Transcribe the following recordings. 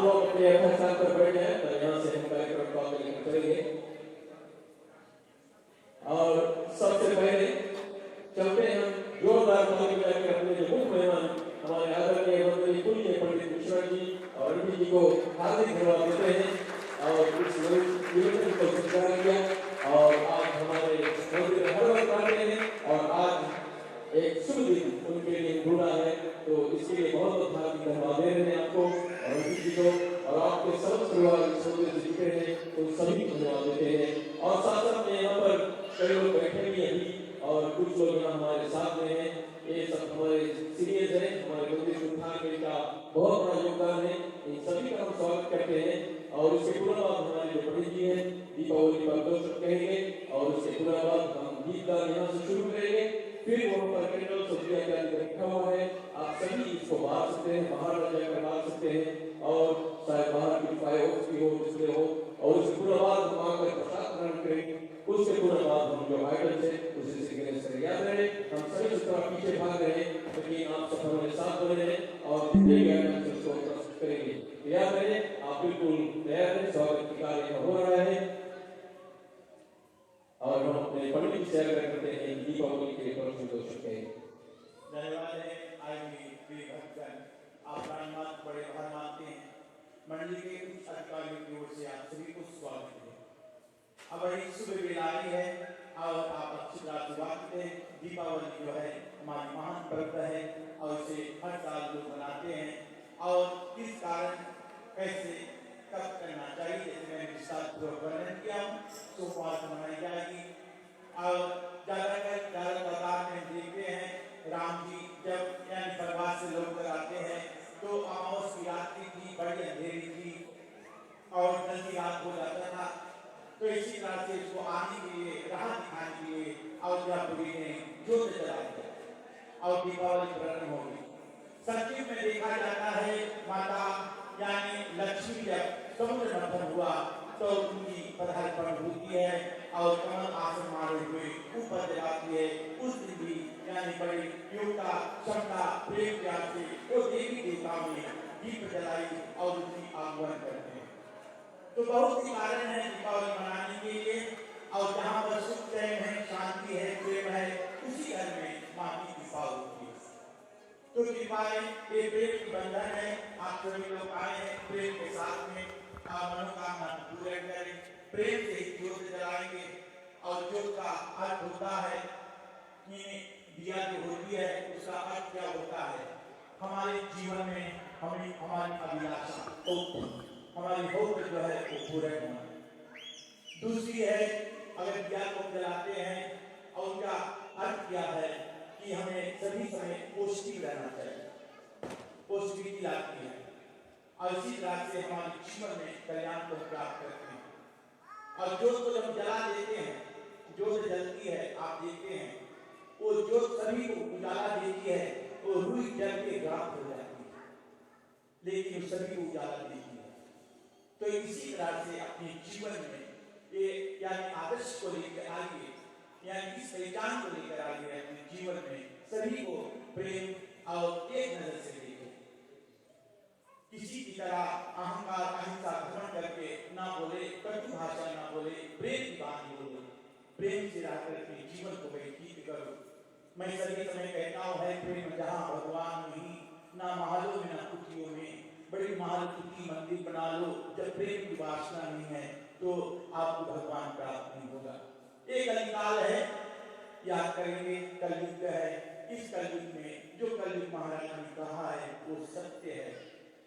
लोग अपने यथास्थान स्थान पर बैठ जाएं, तो यहाँ से हम कार्यक्रम को आगे लेकर चलेंगे। और सबसे पहले चलते हैं हम जोरदार ताली बजाकर अपने जो मुख्य मेहमान हमारे आदरणीय वंदनीय पूज्य पंडित मिश्रा जी और ऋषि जी को हार्दिक धन्यवाद देते हैं और इस निवेदन को स्वीकार किया। और आज हमारे मंदिर में हर वक्त आते हैं और आज एक शुभ दिन उनके लिए ढूंढा है, तो इसके लिए बहुत बहुत हार्दिक धन्यवाद दे रहे हैं आपको और ऋषि जी को, और आपके समस्त परिवार इस मंदिर से जुटे हैं तो सभी को धन्यवाद देते हैं। और साथ साथ में यहाँ पर कई लोग बैठे भी हैं और कुछ लोग यहाँ हमारे साथ में हैं, ये सब हमारे सीनियर्स हैं, हमारे मंदिर के उद्धार का बहुत बड़ा योगदान है, इन सभी का हम स्वागत करते हैं। और इसके पूरा बाद हमारे जो पंडित जी हैं दीपावली पर दो शब्द कहेंगे और उसके पूरा बाद हम गीत गान यहाँ से शुरू करेंगे। फिर वहाँ पर कैंडल सब्जियाँ इत्यादि रखा हुआ है, आप सभी इसको बांट सकते हैं, बाहर न जाकर बांट सकते हैं और शायद बाहर की फायरवर्क्स की हो डिस्प्ले हो। और उसके पूरा बाद हम आकर प्रसाद ग्रहण करेंगे। उसके पूरा बाद हम जो आइटम्स है उसे सीखने से याद रहे, हम सभी उस तरह पीछे भाग रहे हैं, लेकिन आप सब हमारे साथ बने रहें और जितने भी आइटम्स उसको प्रस्तुत करेंगे याद रहे। आप बिल्कुल तैयार हैं, स्वागत की कार्य हो रहा है और हम अपने पंडित से आग्रह करते हैं दीपावली के लिए प्रस्तुत हो सके। धन्यवाद है। आएंगे प्रिय भक्तगण, आप रामनाथ बड़े आभार मानते हैं, मंडली के उच्च अधिकारियों की ओर से आप सभी को स्वागत है। अब एक शुभ वेला आई है और आप अच्छी आशीर्वाद दें। दीपावली जो है हमारी महान पर्व है और इसे हर साल लोग मनाते हैं और किस कारण कैसे कब करना चाहिए, जैसे मैंने विस्तारपूर्वक वर्णन किया हूँ, सोमवार को मनाई जाएगी। और ज्यादातर तादाद में देखते हैं राम जी जब यानी परिवार से लोग आते हैं तो अमावस की रात्रि थी, बड़ी अंधेरी थी और जल्दी रात हो जाता था, तो इसी तरह से इसको आने के लिए राह दिखाने के लिए अयोध्यापुरी ने ज्योत जला दिया और दीपावली प्रारंभ हो गई। संक्षिप्त में देखा जाता है माता यानी लक्ष्मी जब समुद्र मंथन हुआ तो उनकी पदार्पण होती है और कमल आसन मारे हुए ऊपर जलाती है। उस दिन भी यानी बड़ी योग्यता क्षमता प्रेम प्यार से वो देवी देवताओं ने दीप जलाई और उसकी आगमन करते हैं। तो बहुत सी कारण है दीपावली मनाने के लिए, और जहाँ पर सुख चैन है, शांति है, प्रेम है, उसी घर में माँ की कृपा होती है। तो कृपाएं ये प्रेम की बंधन है। आप सभी लोग आए हैं प्रेम के साथ में मनोकामना पूरे करें, प्रेम से ही ज्योत जलाएंगे। और ज्योत का अर्थ होता है कि दिया जो होती है उसका अर्थ क्या होता है, हमारे जीवन में हमें हमारी अभिलाषा हमारी होप जो है वो पूरे होना। दूसरी है अगर दिया को जलाते हैं और उनका अर्थ क्या है कि हमें सभी समय पौष्टिक रहना चाहिए, पौष्टिक लाती है और इसी तरह से हमारे जीवन में कल्याण को प्राप्त करते हैं। और ज्योत को जब जला देते हैं, ज्योत जलती है, आप देखते हैं वो ज्योत सभी को उजाला देती है, वो रुई जल के गाढ़ हो जाती है, लेकिन सभी को उजाला देती है। तो इसी तरह से अपने जीवन में ये यानी आदर्श को लेकर आइए, यानी इस पहचान को लेकर आइए अपने जीवन में सभी को प्रेम और एक नजर से देखें। किसी की तरह अहंकार अहिंसा घमंड करके ना बोले, कटु भाषा ना बोले, प्रेम की बात बोले, प्रेम से रहकर के जीवन को व्यतीत करो। मैं सभी समय कहता हूँ है प्रेम जहाँ भगवान नहीं, ना महलों में ना कुटियों में, बड़ी महल कुटी मंदिर बना लो, जब प्रेम की वासना नहीं है तो आपको भगवान प्राप्त नहीं होगा। एक कलिकाल है, याद करेंगे कलयुग है। इस कलयुग में जो कलयुग महाराज ने कहा है वो सत्य है।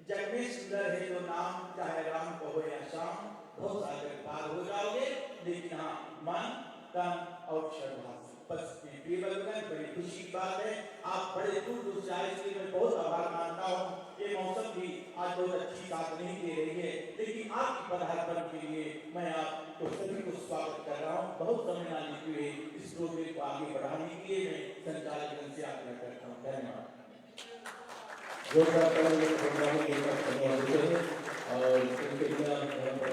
जग में सुंदर है जो नाम, चाहे राम कहो या श्याम, बहुत सागर पार हो जाओगे, लेकिन हाँ मन तन और श्रद्धा बस में बड़ी खुशी की बात है। आप बड़े दूर दूर से आए, इसलिए मैं बहुत आभार मानता हूँ। ये मौसम भी आज बहुत अच्छी साथ नहीं दे रही है, लेकिन आपकी पधारपन के लिए मैं आपको सभी को स्वागत कर रहा हूँ। बहुत समय ना लेते हुए इस प्रोग्राम को आगे बढ़ाने के लिए मैं संचालक से आग्रह करता हूँ। धन्यवाद। और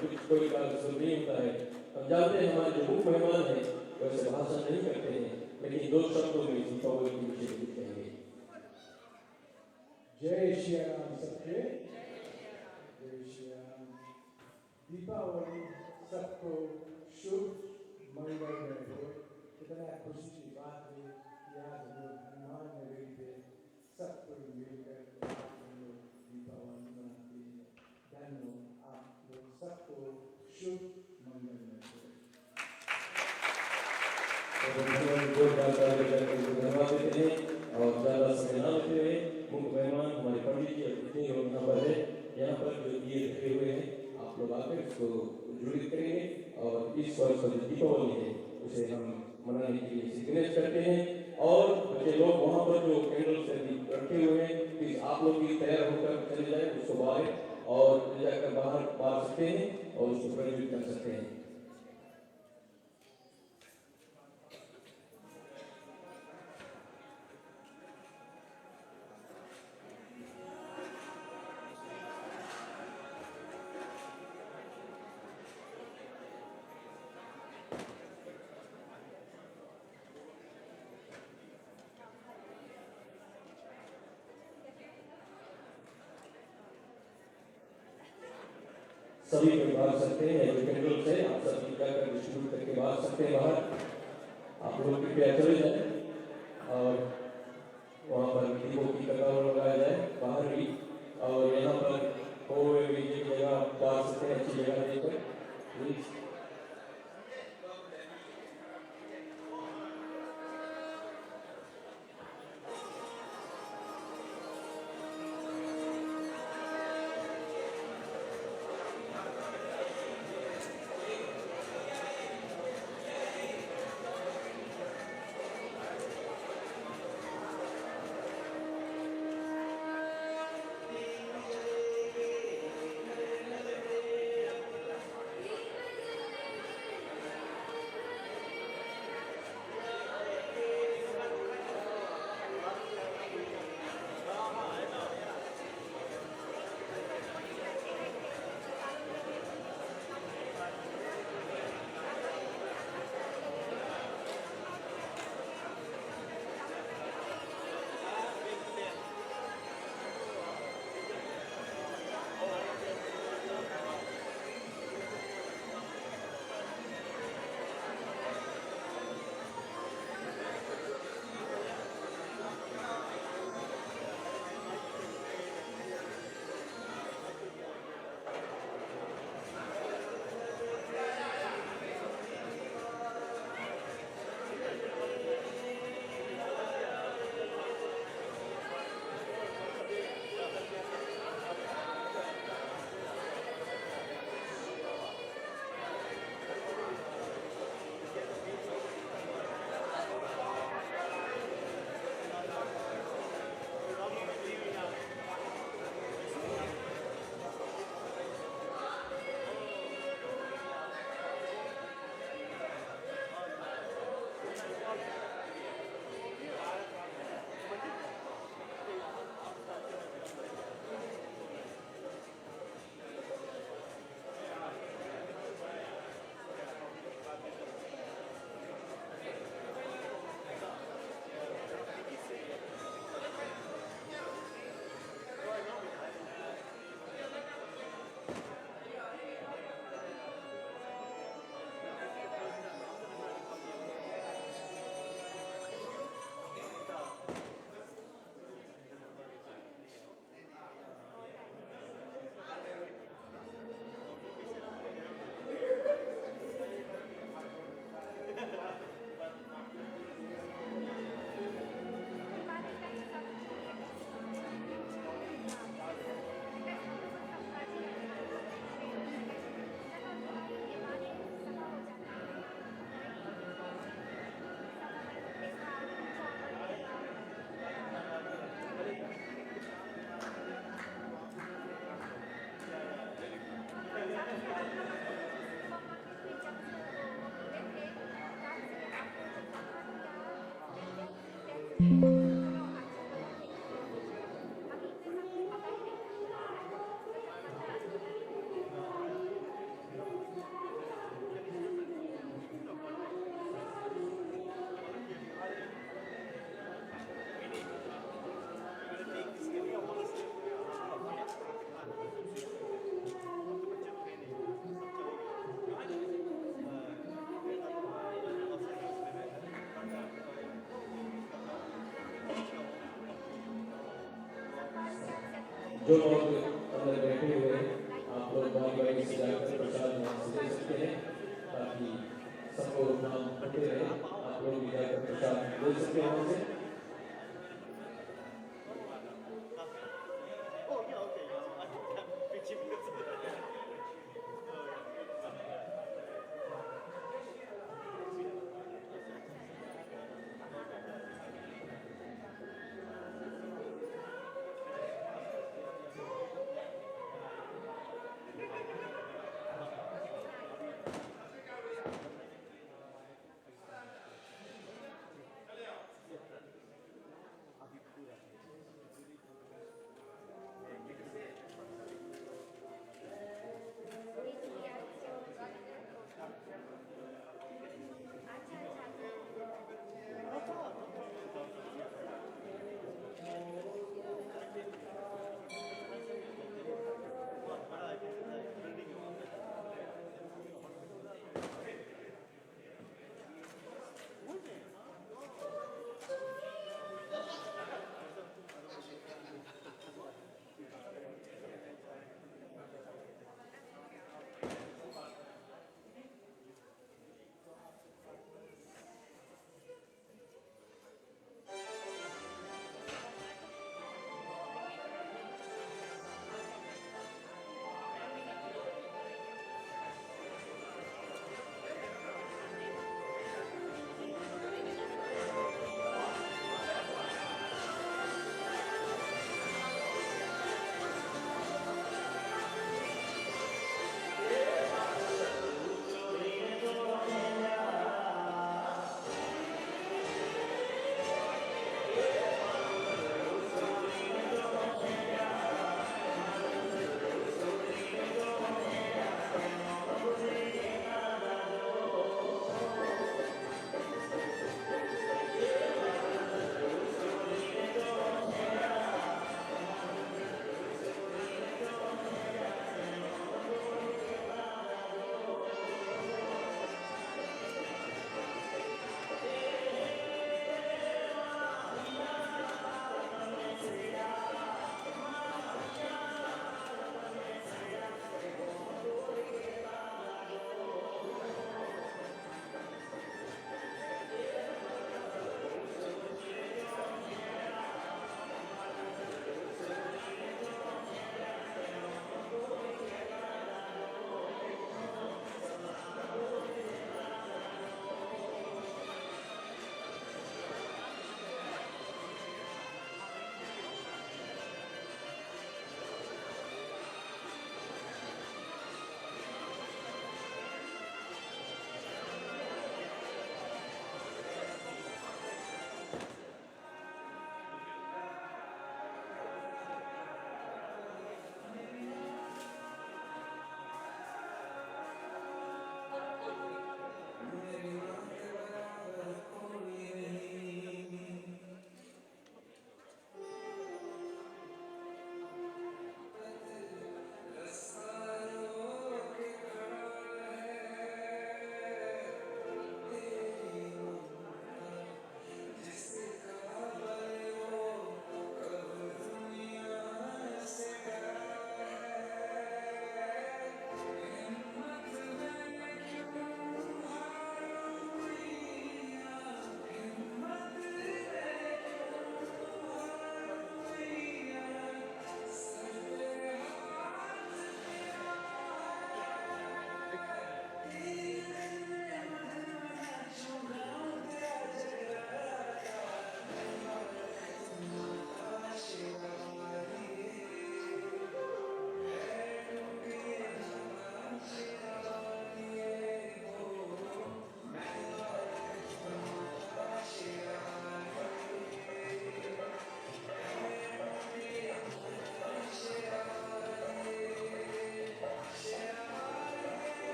कुछ कोई बात नहीं होता है, हम जानते हैं हमारे जो मुख्य मेहमान हैं वैसे भाषण नहीं करते हैं, लेकिन दो शब्दों में दीपावली के विषय में कहेंगे। जय श्री राम सबके, जय दीपावली सबको शुभ मंगलमय हो। कितना खुशी की बात है कि आज हम लोग हनुमान नगरी पे सब कोई मिलकर हम लोग दीपावली मनाते हैं। धन्यवाद, आप लोग सबको शुभ मंगलमय हो। और भगवान जोरदार ताली बजाकर उनको धन्यवाद देते हैं और ज़्यादा समय ना लेते हुए मुख्य मेहमान हमारे पंडित जी और जितने लोग यहाँ पर हैं, यहाँ पर जो दिए रखे हुए हैं, आप लोग आकर इसको ज्वलित करेंगे और इस वर्ष का जो दीपावली है उसे हम मनाने के लिए सिग्नेच करते हैं। और बच्चे लोग वहाँ पर जो कैंडल्स रखे हुए हैं, प्लीज आप लोग भी तैयार होकर चले जाए, उसको बाहर और ले जाकर बाहर बार सकते हैं और उसको प्रज्वलित कर सकते हैं। सभी कोई बाहर सकते हैं, जो कैंडल से आप सभी जाकर डिस्ट्रीब्यूट करके बाहर सकते हैं बाहर। आप लोग कृपया चले जाए और वहाँ पर दीपों की कतार लगाया जाए बाहर भी, और यहाँ पर कोई भी एक जगह बाहर सकते हैं, अच्छी जगह देखकर प्लीज। जो लोग अंदर बैठे हुए हैं आप लोग बारी से जाकर प्रसाद वहाँ से ले सकते हैं ताकि सबको नाम पढ़ते रहे आप लोग भी जाकर प्रसाद ले सकते हैं वहाँ से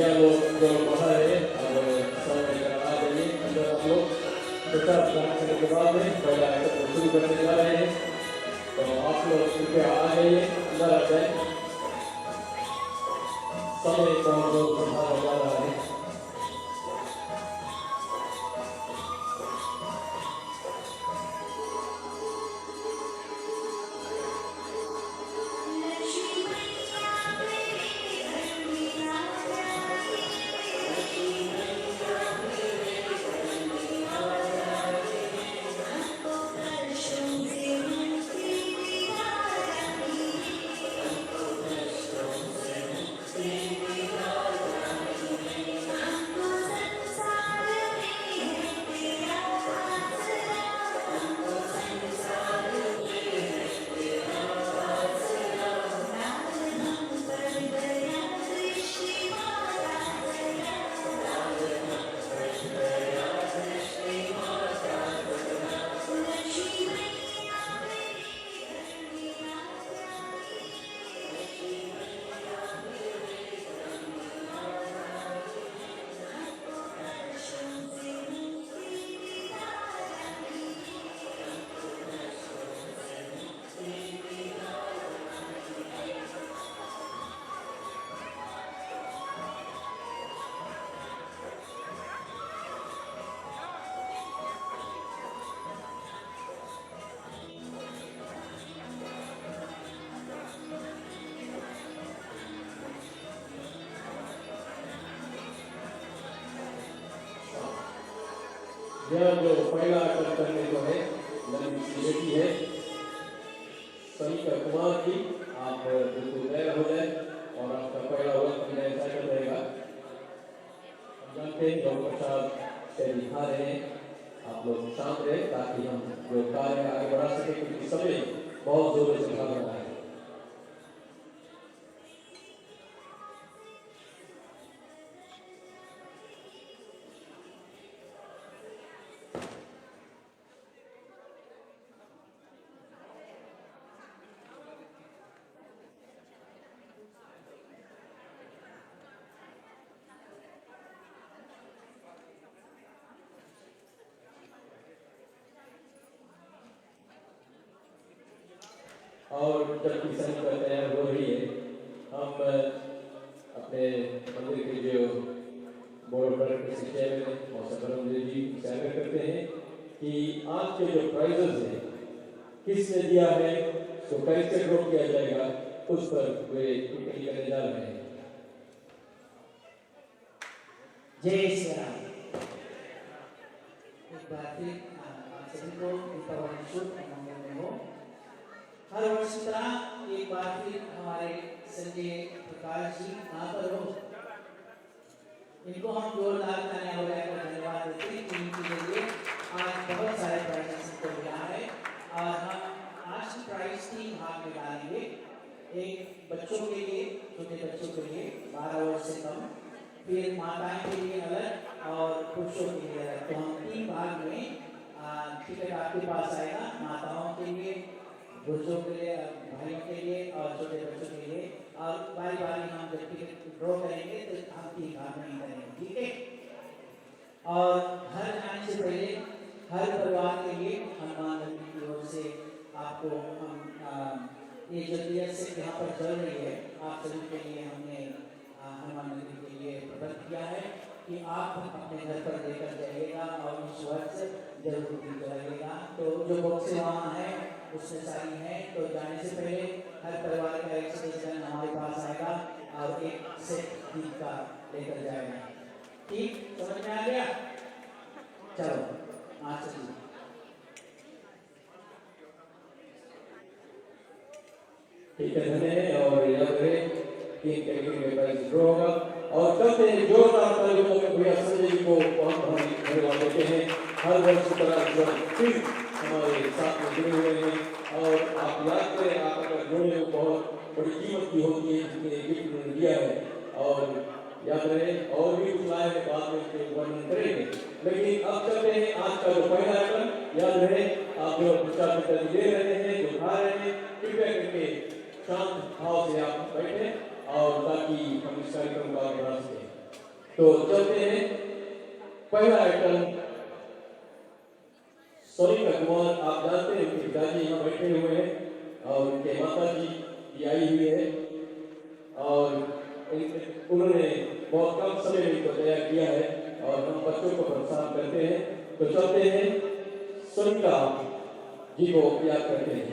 भैया लोग जो बाहर है अब समय लेकर आ जाइए अंदर आप लोग। छोटा स्नान करने के बाद में पहला आइटम को शुरू करने जा रहे हैं, तो आप लोग कृपया आ जाइए, अंदर आ जाए। समय बहुत संभाला जा रहा है। यह जो पहला आइटम करने को है लड़की है समीक्षा कुमार की, आप बिल्कुल तैयार हो जाए और आपका पहला वर्क ऐसा कर रहेगा। हम जानते हैं डॉक्टर साहब से दिखा रहे हैं, आप लोग शांत रहे ताकि हम जो कार्य आगे बढ़ा सके, क्योंकि समय बहुत जोरों से भाग रहा है। और जब की समीक्षा तैयार हो रही है, हम अपने मंदिर के जो बोर्ड ऑफ डायरेक्टर्स के चेयरमैन और सरबरम जी से आग्रह करते हैं कि आज के जो प्राइजेस हैं किसने दिया है, तो कैसे ड्रॉ किया जाएगा, उस पर वे टिप्पणी करने जा रहे हैं। जय श्री राम। एक बार फिर आप सभी को दीपावली शुभ मंगलमय हो। हर वर्ष की तरह एक बार फिर हमारे संजय प्रकाश जी यहाँ पर हो, इनको हम जोरदार तालियां बजाकर धन्यवाद देते हैं कि इनके जरिए आज बहुत सारे प्राइजेस को मिला है। और हम आज की प्राइज 3 भाग में डालेंगे। एक बच्चों के लिए, छोटे बच्चों के लिए 12 वर्ष से कम, फिर माताएं के लिए अलग और पुरुषों के लिए अलग। तो हम 3 भाग में टिकट आपके पास आएगा, माताओं के लिए, पुरुषों के लिए, भाइयों के लिए और छोटे बच्चों के लिए। और बारी बारी हम जब टिकट ड्रॉ करेंगे तो हम 3 भाग में करेंगे, ठीक है। और घर जाने से पहले हर परिवार के लिए हनुमान मंदिर की ओर से आपको हम ये जो दिवस यहाँ पर चल रही है, आप सभी के लिए हमने हनुमान मंदिर के लिए प्रबंध किया है कि आप अपने घर पर लेकर जाइएगा और इस वर्ष जरूर दिलाइएगा। तो जो बॉक्सें वहाँ हैं उसमें सारी हैं, तो जाने से पहले हर परिवार का एक सदस्य हमारे पास आएगा और एक सेट गीत का लेकर जाएगा। ठीक, समझ में आ गया? चलो आज चलिए। ठीक है, धन्य और याद रहे 3 कैटेगरी में प्राइज ड्रॉ होगा। और करते हैं जोरदार तालियों में भैया संजय जी को बहुत बहुत धन्यवाद देते हैं। हर वर्ष की तरह फिर हमारे साथ में जुड़े हुए हैं और आप याद करें, आप अगर जुड़े हो बहुत बड़ी कीमत की होती है जितने गिफ्ट उन्होंने दिया है। और याद रहे और भी कुछ लाए हैं, बाद में उसके वर्णन करेंगे, लेकिन अब चलते हैं आज का जो पहला आइटम। याद रहे आप जो प्रचार दे रहे हैं, जो खा रहे हैं, कृपया करके शांत भाव से आप बैठे और ताकि हम इस कार्यक्रम को आगे बढ़ा सकें। तो चलते हैं पहला आइटम सोनिका कुमार। आप जानते हैं उनके पिताजी यहाँ बैठे हुए हैं और उनके माता जी भी आई हुई है और उन्होंने बहुत कम समय में इनको तैयार किया है और हम बच्चों को प्रोत्साहन करते हैं। तो चलते हैं सोनिका जी को याद करते हैं।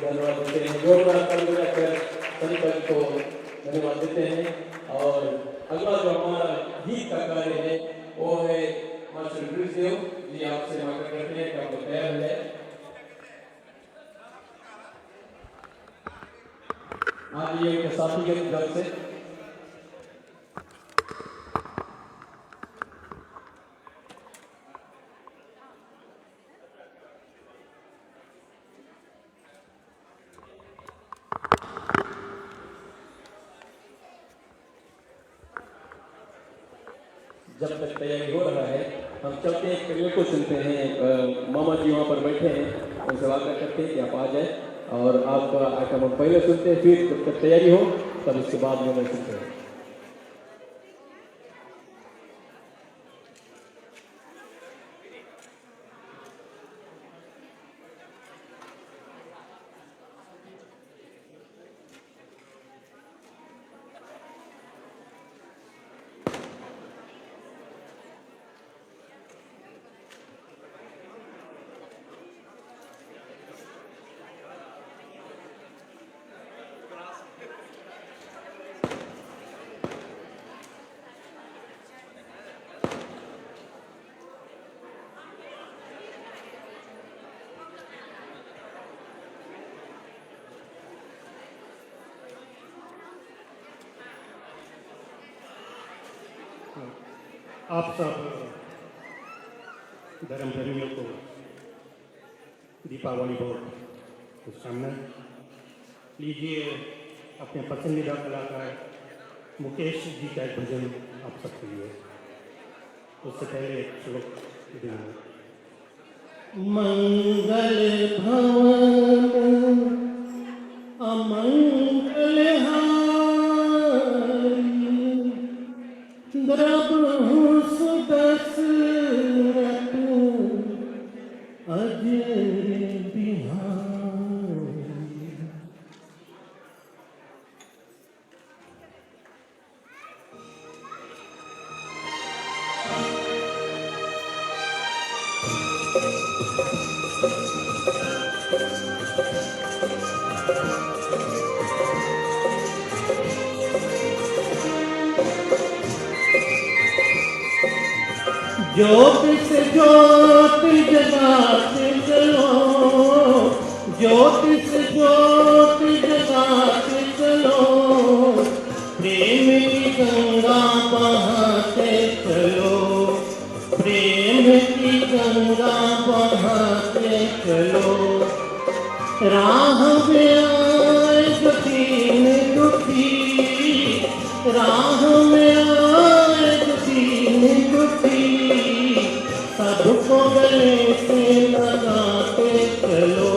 धन्यवाद देते हैं, जोरदार ताली बजाकर सोनिका जी को धन्यवाद देते हैं। और अगला जो हमारा गीत का कार्य है वो है मास्टर कृष्णदेव जी। आपसे मांग करते हैं कि आपको तैयार है। आज ये उनके साथी के घर से जब तक तैयारी हो रहा है हम चलते हैं कवियों को सुनते हैं। मामा जी वहाँ पर बैठे हैं, उनसे वादा करते हैं कि आप आ जाए और आपका आइटम हम पहले सुनते हैं, फिर जब तक तैयारी हो तब उसके बाद में सुनते हैं। आप सब धर्म प्रेमियों को दीपावली बहुत शुभकामनाएं। लीजिए अपने पसंदीदा कलाकार मुकेश जी का एक भजन आप सबके लिए। उससे पहले एक श्लोक देंगे। मंगल भवन अमंगल द्रव सुदशरथ अजय बिहारी। ज्योत से ज्योत जगाते चलो, ज्योत से ज्योत जगाते चलो, प्रेम की गंगा बहाते चलो, प्रेम की गंगा बहाते चलो। राह में आए जो दीन दुखी, राह में आए जो दीन दुखी, सबको गले से लगाते चलो,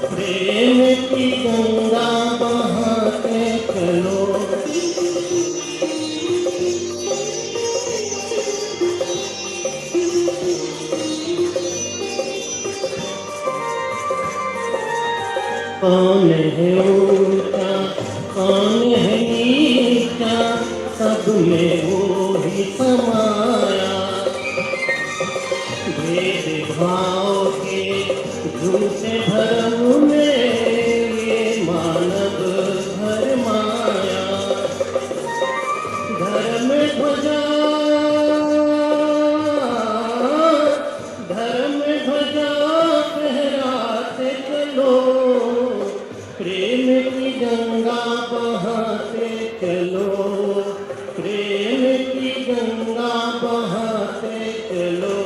प्रेम की गंगा बहाते चलो। कौन है ऊंचा, कौन है नीचा, सब में वो ही समाया। भेद भाव के झूठे भरम में ये मानव भरमाया। धर्म ध्वजा, धर्म ध्वजा फहराते चलो, प्रेम की गंगा बहाते चलो, प्रेम की गंगा बहाते चलो।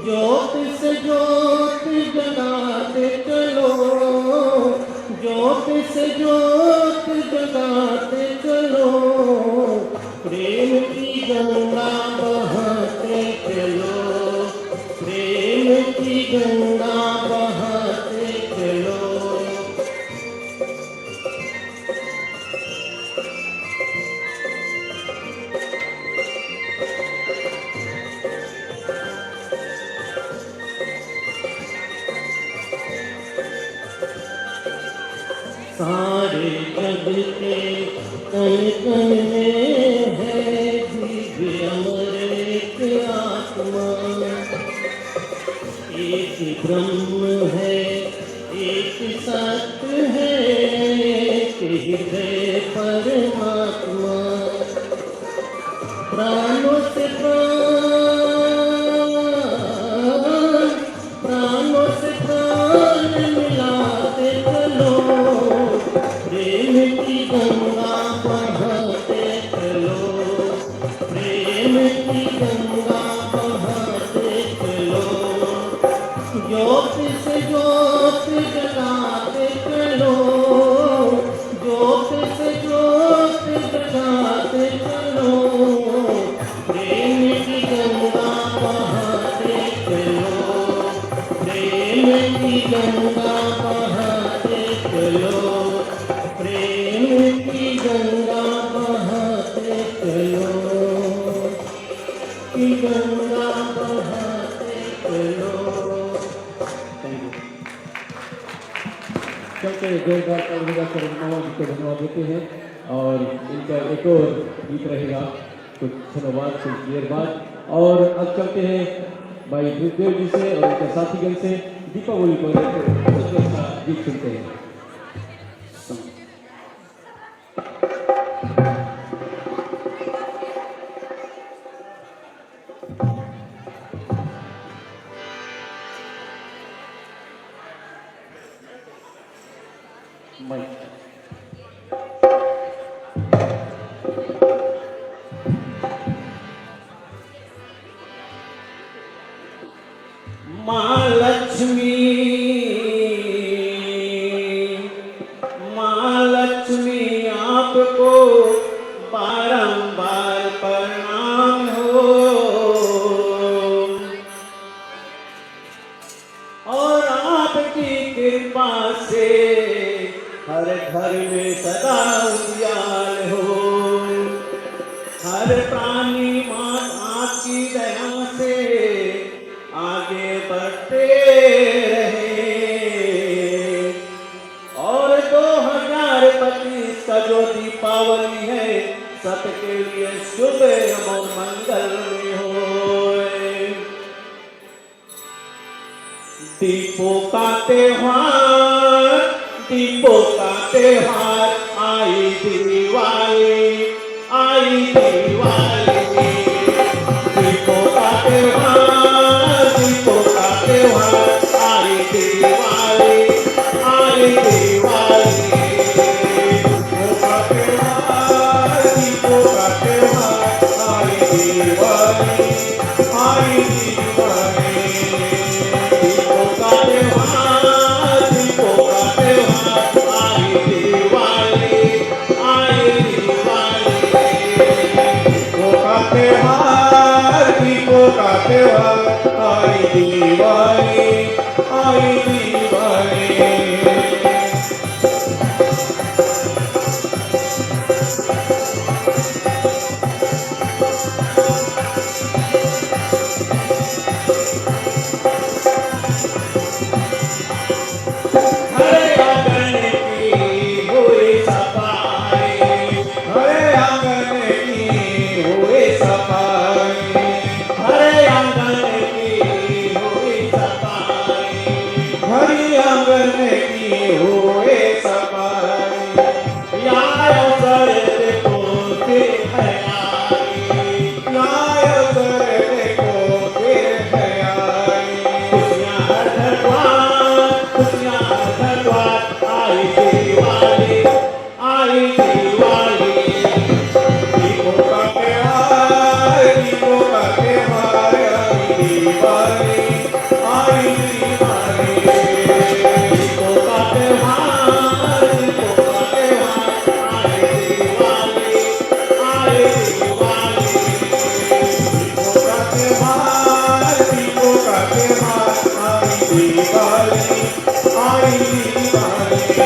ज्योत से ज्योत जगाते चलो, ज्योत से ज्योत जगाते चलो, प्रेम की गंगा बहाते चलो, प्रेम की गंगा बहाते चलो। सारे जग के कण कण में है दिव्य अमर एक आत्मा, एक ब्रह्म है, एक सत्य है, एक हृदय परमात्मा। प्राणों से प्राणों से प्राण मिलाते चलो, प्रेम की गंगा बहाते चलो, प्रेम की गंगा बहाते चलो। ज्योत से ज्योत जगाते चलो, ज्योत से ज्योत जगाते चलो, प्रेम की गंगा बहाते चलो, प्रेम की गंगा बहाते चलो, प्रेम की गंगा बहाते चलो, की गंगा बहाते चलो। Thank you. सबसे जोरदार तालियां कर मोहम्मद को धन्यवाद देते हैं। और इनका एक और गीत रहेगा कुछ क्षणों बाद, कुछ देर बाद। और अब चलते हैं भाई भूदेव जी से और उनके साथीगण से दीपावली को लेकर गीत सुनते हैं। माँ लक्ष्मी, माँ लक्ष्मी आपको बारंबार प्रणाम हो, और आपकी कृपा से हर घर में सदा उजियार हो। हर प्राणी माँ आपकी दया से आगे बढ़ते रहे, और 2025 का जो दीपावली है सबके लिए शुभ और मंगलमय होए। दीपों का त्योहार, दीपों का त्योहार, आई दिवाली, आई दिवाली। दीपों आई दिवाली, आई दिवाली। हरे आंगन की हुई सफाई, हरे आंगन की हुई सफाई, हरे आंगन की हुई सफाई, हरे आंगन की हुई सफाई। यार सर देखो फिर है आई, यार सर देखो फिर है आई। खुशियाँ हर घर द्वार, खुशियाँ हर घर द्वार। आई दिवाली, आई दिवाली। दीपों का त्योहार, दीपों का त्योहार। आई दिवाली, आई दिवाली। दीपों का त्योहार, दीपों का त्योहार। आई दिवाली, आई दिवाली। दीपों का त्योहार, दीपों का त्योहार। आई दिवाली, आई दिवाली।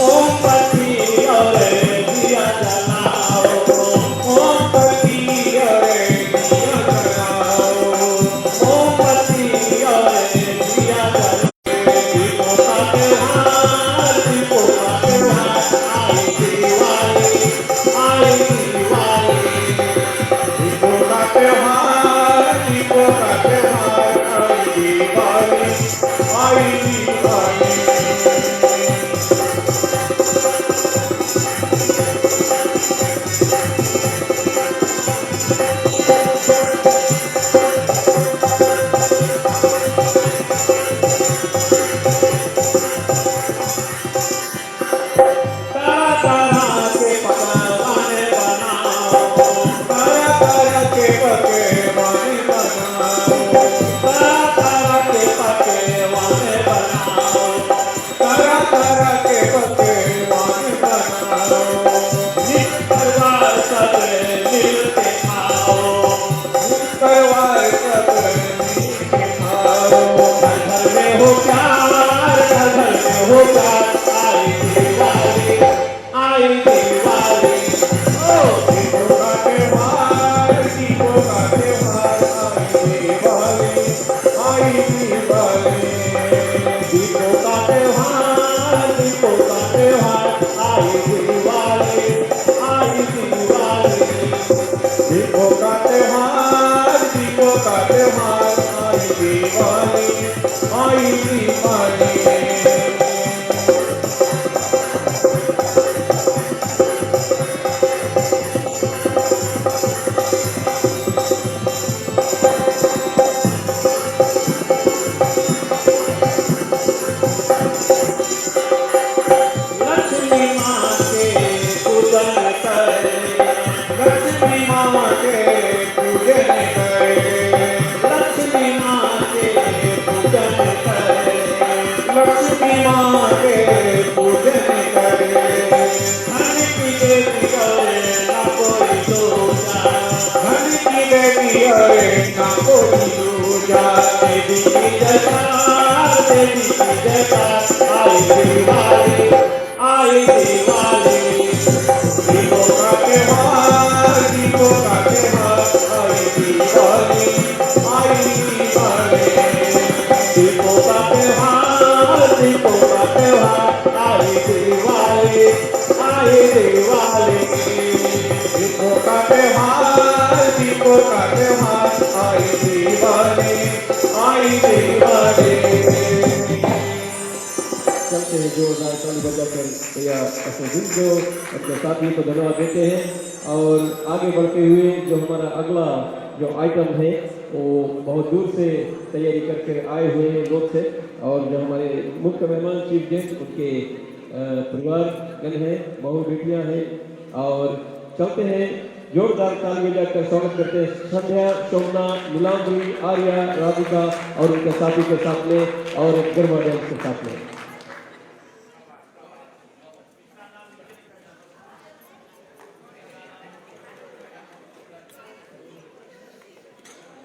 मोमबत्ती और दिया जलाओ, मोमबत्ती और दिया जलाओ, मोमबत्ती और दिया जलाओ। दीपों का त्योहार, दीपों का त्योहार। आई दिवाली, आई दिवाली। दीपों का त्योहार, दीपों का त्योहार। आई दिवाली, आई दिवाली। तरह तरह के पकवान बनाओ, तरह तरह के पकवान बनाओ, तरह तरह के पकवान बनाओ, तरह तरह के पकवान बनाओ। निज परिवार सब मिलके खाओ, निज परिवार सब मिलके खाओ। घर घर में हो प्यार, घर घर में हो प्यार। आई दिवाली, आई दिवाली। ओ दीपों का त्योहार, दीपों का त्योहार। आई दिवाली, आई दिवाली। दीपों का त्योहार, दीपों का त्योहार। आई दिवाली, आई दिवाली। दीपों का त्योहार, दीपों का त्योहार। आई दिवाली, आई दिवाली। लक्ष्मी माँ के पूजन करे, लक्ष्मी माँ के पूजन करे, लक्ष्मी माँ के पूजन करे, लक्ष्मी माँ के पूजन करे। धन की देवी करे ना कोई दूजा, धन की देवी करे ना कोई दूजा। देवी की जयकार, देवी की जयकार। आई दिवाली, आई दिवाली। दीपों का त्योहार, दीपों का त्योहार। आई दिवाली, आई दिवाली। दीपों का त्योहार, दीपों का त्योहार। आई दिवाली, आई दिवाली। दीपों का त्योहार, दीपों का त्योहार। आई दिवाली, आई दिवाली। चलते हैं जोरदार ताली बजाकर भैया अपने दिन को अपने साथियों को धन्यवाद देते हैं। और आगे बढ़ते हुए जो हमारा अगला जो आइटम है वो बहुत दूर से तैयारी करके आए हुए हैं लोग से। और जो हमारे मुख्य मेहमान चीफ गेस्ट उनके परिवारगण हैं, बहू बेटियाँ हैं। और चलते हैं जोरदार ताली बजाकर स्वागत करते हैं संध्या, शोभना, नीलांबरी, आर्या, राधिका और उनके साथी के साथ में और एक गरबा डांस के साथ में।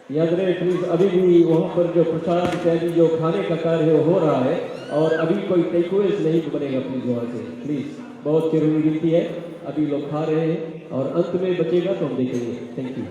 याद रहे प्लीज, अभी भी वहाँ पर जो प्रसाद इत्यादि जो खाने का कार्य हो रहा है और अभी कोई टेकअवेज नहीं बनेगा प्लीज वहाँ से, प्लीज बहुत जरूरी गिनती है। अभी लोग खा रहे हैं और अंत में बचेगा तो हम देखेंगे। Thank you.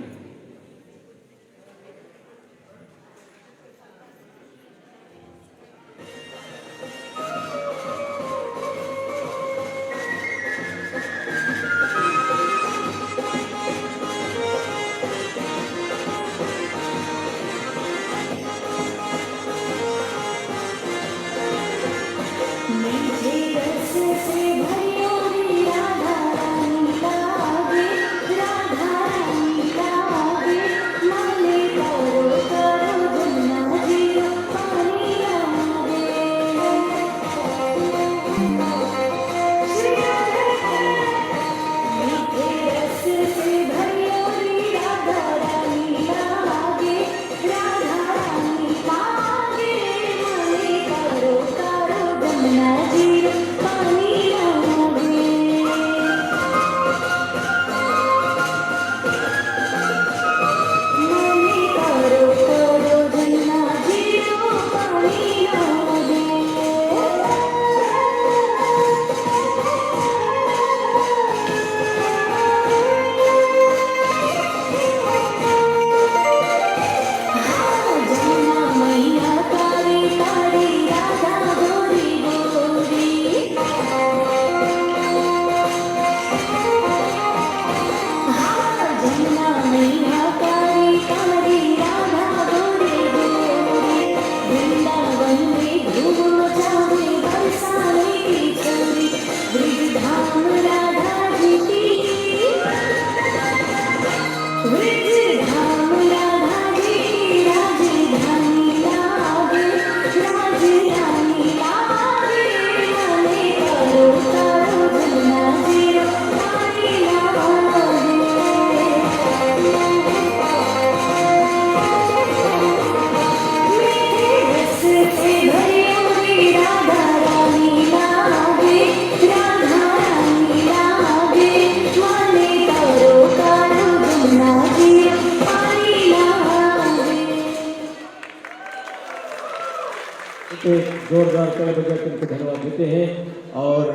जोरदार ताली बजाकर उनको धन्यवाद देते हैं और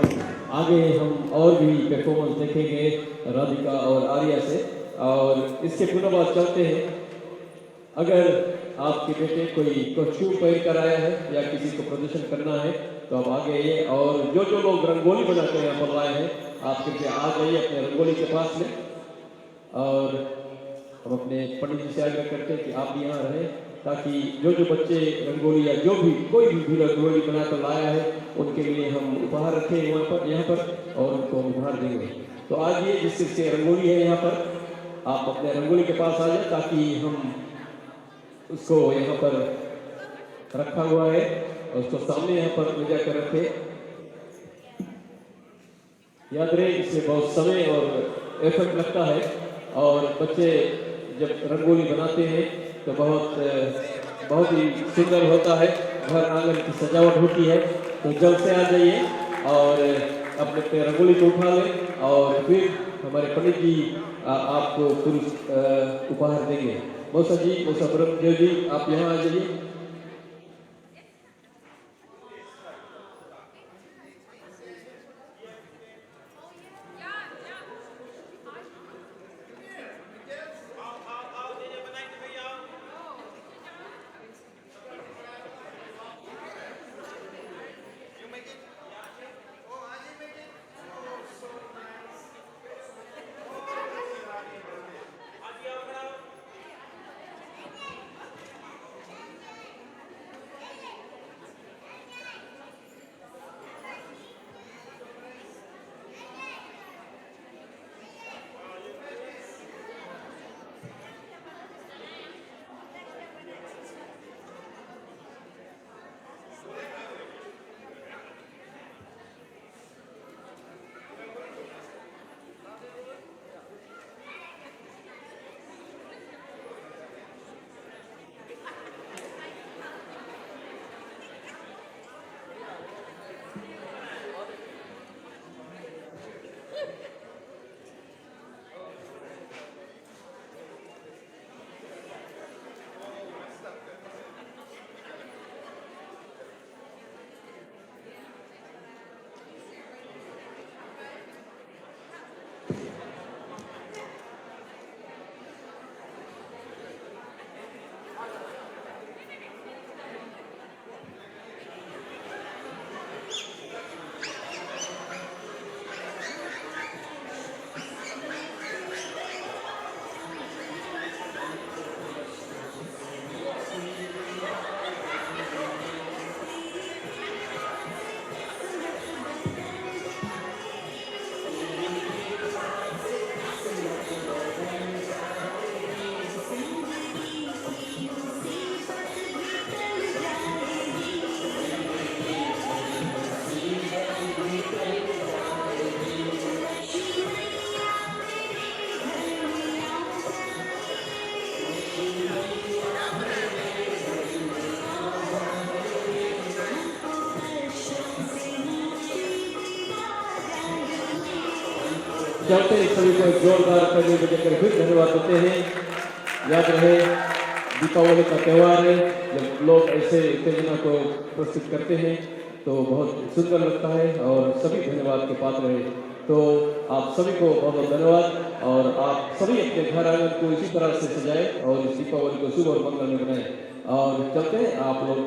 आगे हम और भी परफॉर्मेंस देखेंगे राधिका और आर्या से। और इसके पुनः बाद चलते हैं, अगर आपके बेटे कोई कॉस्ट्यूम पहन कर आया है या किसी को प्रदर्शन करना है तो आप आगे आइए। और जो जो लोग रंगोली बनाकर यहाँ पर लाए हैं आप कृपया आ जाइए अपने रंगोली के पास में। और हम अपने पंडित जी से आग्रह करते हैं कि आप भी यहाँ रहें ताकि जो जो बच्चे रंगोली या जो भी कोई भी रंगोली बनाकर लाया है उनके लिए हम उपहार रखें वहाँ पर, यहाँ पर, और उनको उपहार देंगे। तो आज ये जिस जिसके रंगोली है यहाँ पर आप अपने रंगोली के पास आ जाए ताकि हम उसको यहाँ पर रखा हुआ है और उसको सामने यहाँ पर ले जाकर रखे। याद रहे इसमें बहुत समय और एफर्ट लगता है और बच्चे जब रंगोली बनाते हैं तो बहुत ही सुंदर होता है, घर आंगन की सजावट होती है। तो जल्द से आ जाइए और अपने रंगोली को उठा लें और फिर हमारे पंडित जी आपको पुरुष उपहार देंगे। मौसा जी, मौसा ब्रह्मदेव जी, आप यहाँ आ जाइए। चलते ही सभी को एक जोरदार ताली बजाकर फिर धन्यवाद देते हैं। याद रहे दीपावली का त्यौहार है, जब लोग ऐसे उत्तेजना को प्रस्तुत करते हैं तो बहुत सुंदर लगता है और सभी धन्यवाद के पात्र हैं। तो आप सभी को बहुत बहुत धन्यवाद और आप सभी अपने घर आंगन को इसी तरह से सजाएं और इस दीपावली को शुभ और मंगल में बनाएं। और चलते हैं आप लोग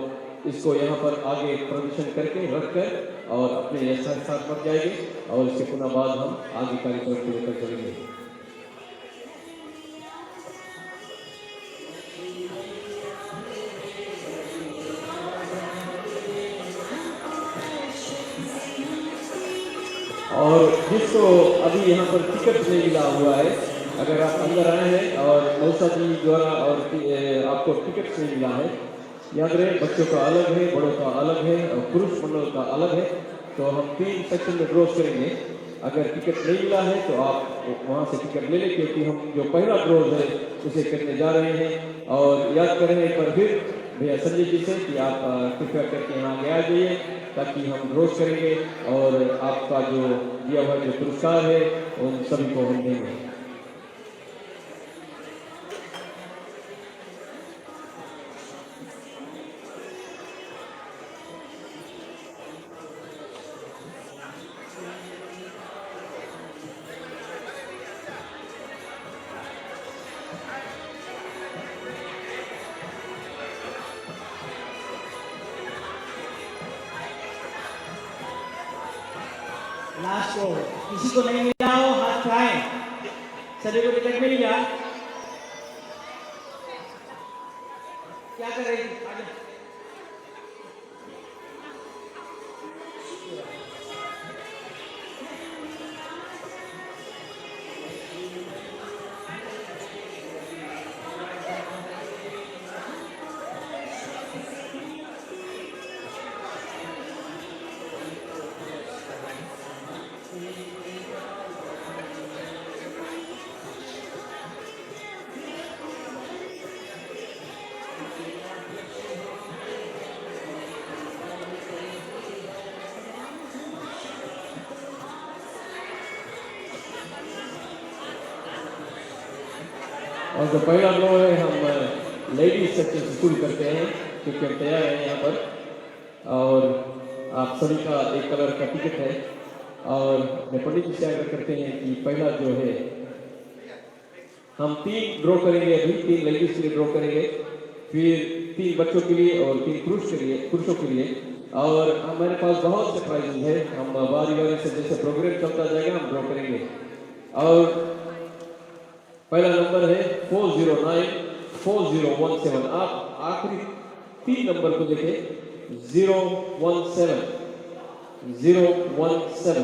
इसको यहाँ पर आगे प्रदर्शन करके रख कर और अपने साथ रख जाएंगे और इसके पुनः बाद हम आगे कार्यक्रम को लेकर चलेंगे। और जिसको अभी यहाँ पर टिकट नहीं मिला हुआ है, अगर आप अंदर आए हैं और मौसा जी द्वारा और आपको टिकट नहीं मिला है, याद रहे बच्चों का अलग है, बड़ों का अलग है और पुरुष मंडल का अलग है। तो हम 3 सेक्शन में ड्रॉ करेंगे। अगर टिकट नहीं मिला है तो आप वहाँ से टिकट ले लें, क्योंकि हम जो पहला ड्रॉ है उसे करने जा रहे हैं। और याद करें एक बार फिर भैया संजय जी से कि आप कृपया करके यहाँ आगे आ जाइए ताकि हम ड्रॉ करेंगे और आपका जो दिया हुआ जो पुरस्कार है उन सभी को हम देंगे। लास्ट को किसी को नहीं मिला हो हाथ उठाएं। सभी को टिकट मिल गया? क्या करेंगे आगे? और जो पहला ड्रॉ है हम लेडीज सेक्शन से शुरू करते हैं, क्योंकि हम तैयार हैं यहाँ पर। और आप सभी का एक कलर का टिकट है और मैं पंडित जी से आग्रह करते हैं कि पहला जो है हम 3 ड्रॉ करेंगे। अभी 3 लेडीज के लिए ड्रॉ करेंगे, फिर 3 बच्चों के लिए और 3 पुरुषों के लिए। और हमारे पास बहुत से प्राइजेज है, हम बारी बारी से जैसे प्रोग्राम चलता जाएगा हम ड्रॉ करेंगे। और पहला नंबर है 4094017। आप आखिरी 3 नंबर को देखें, 017।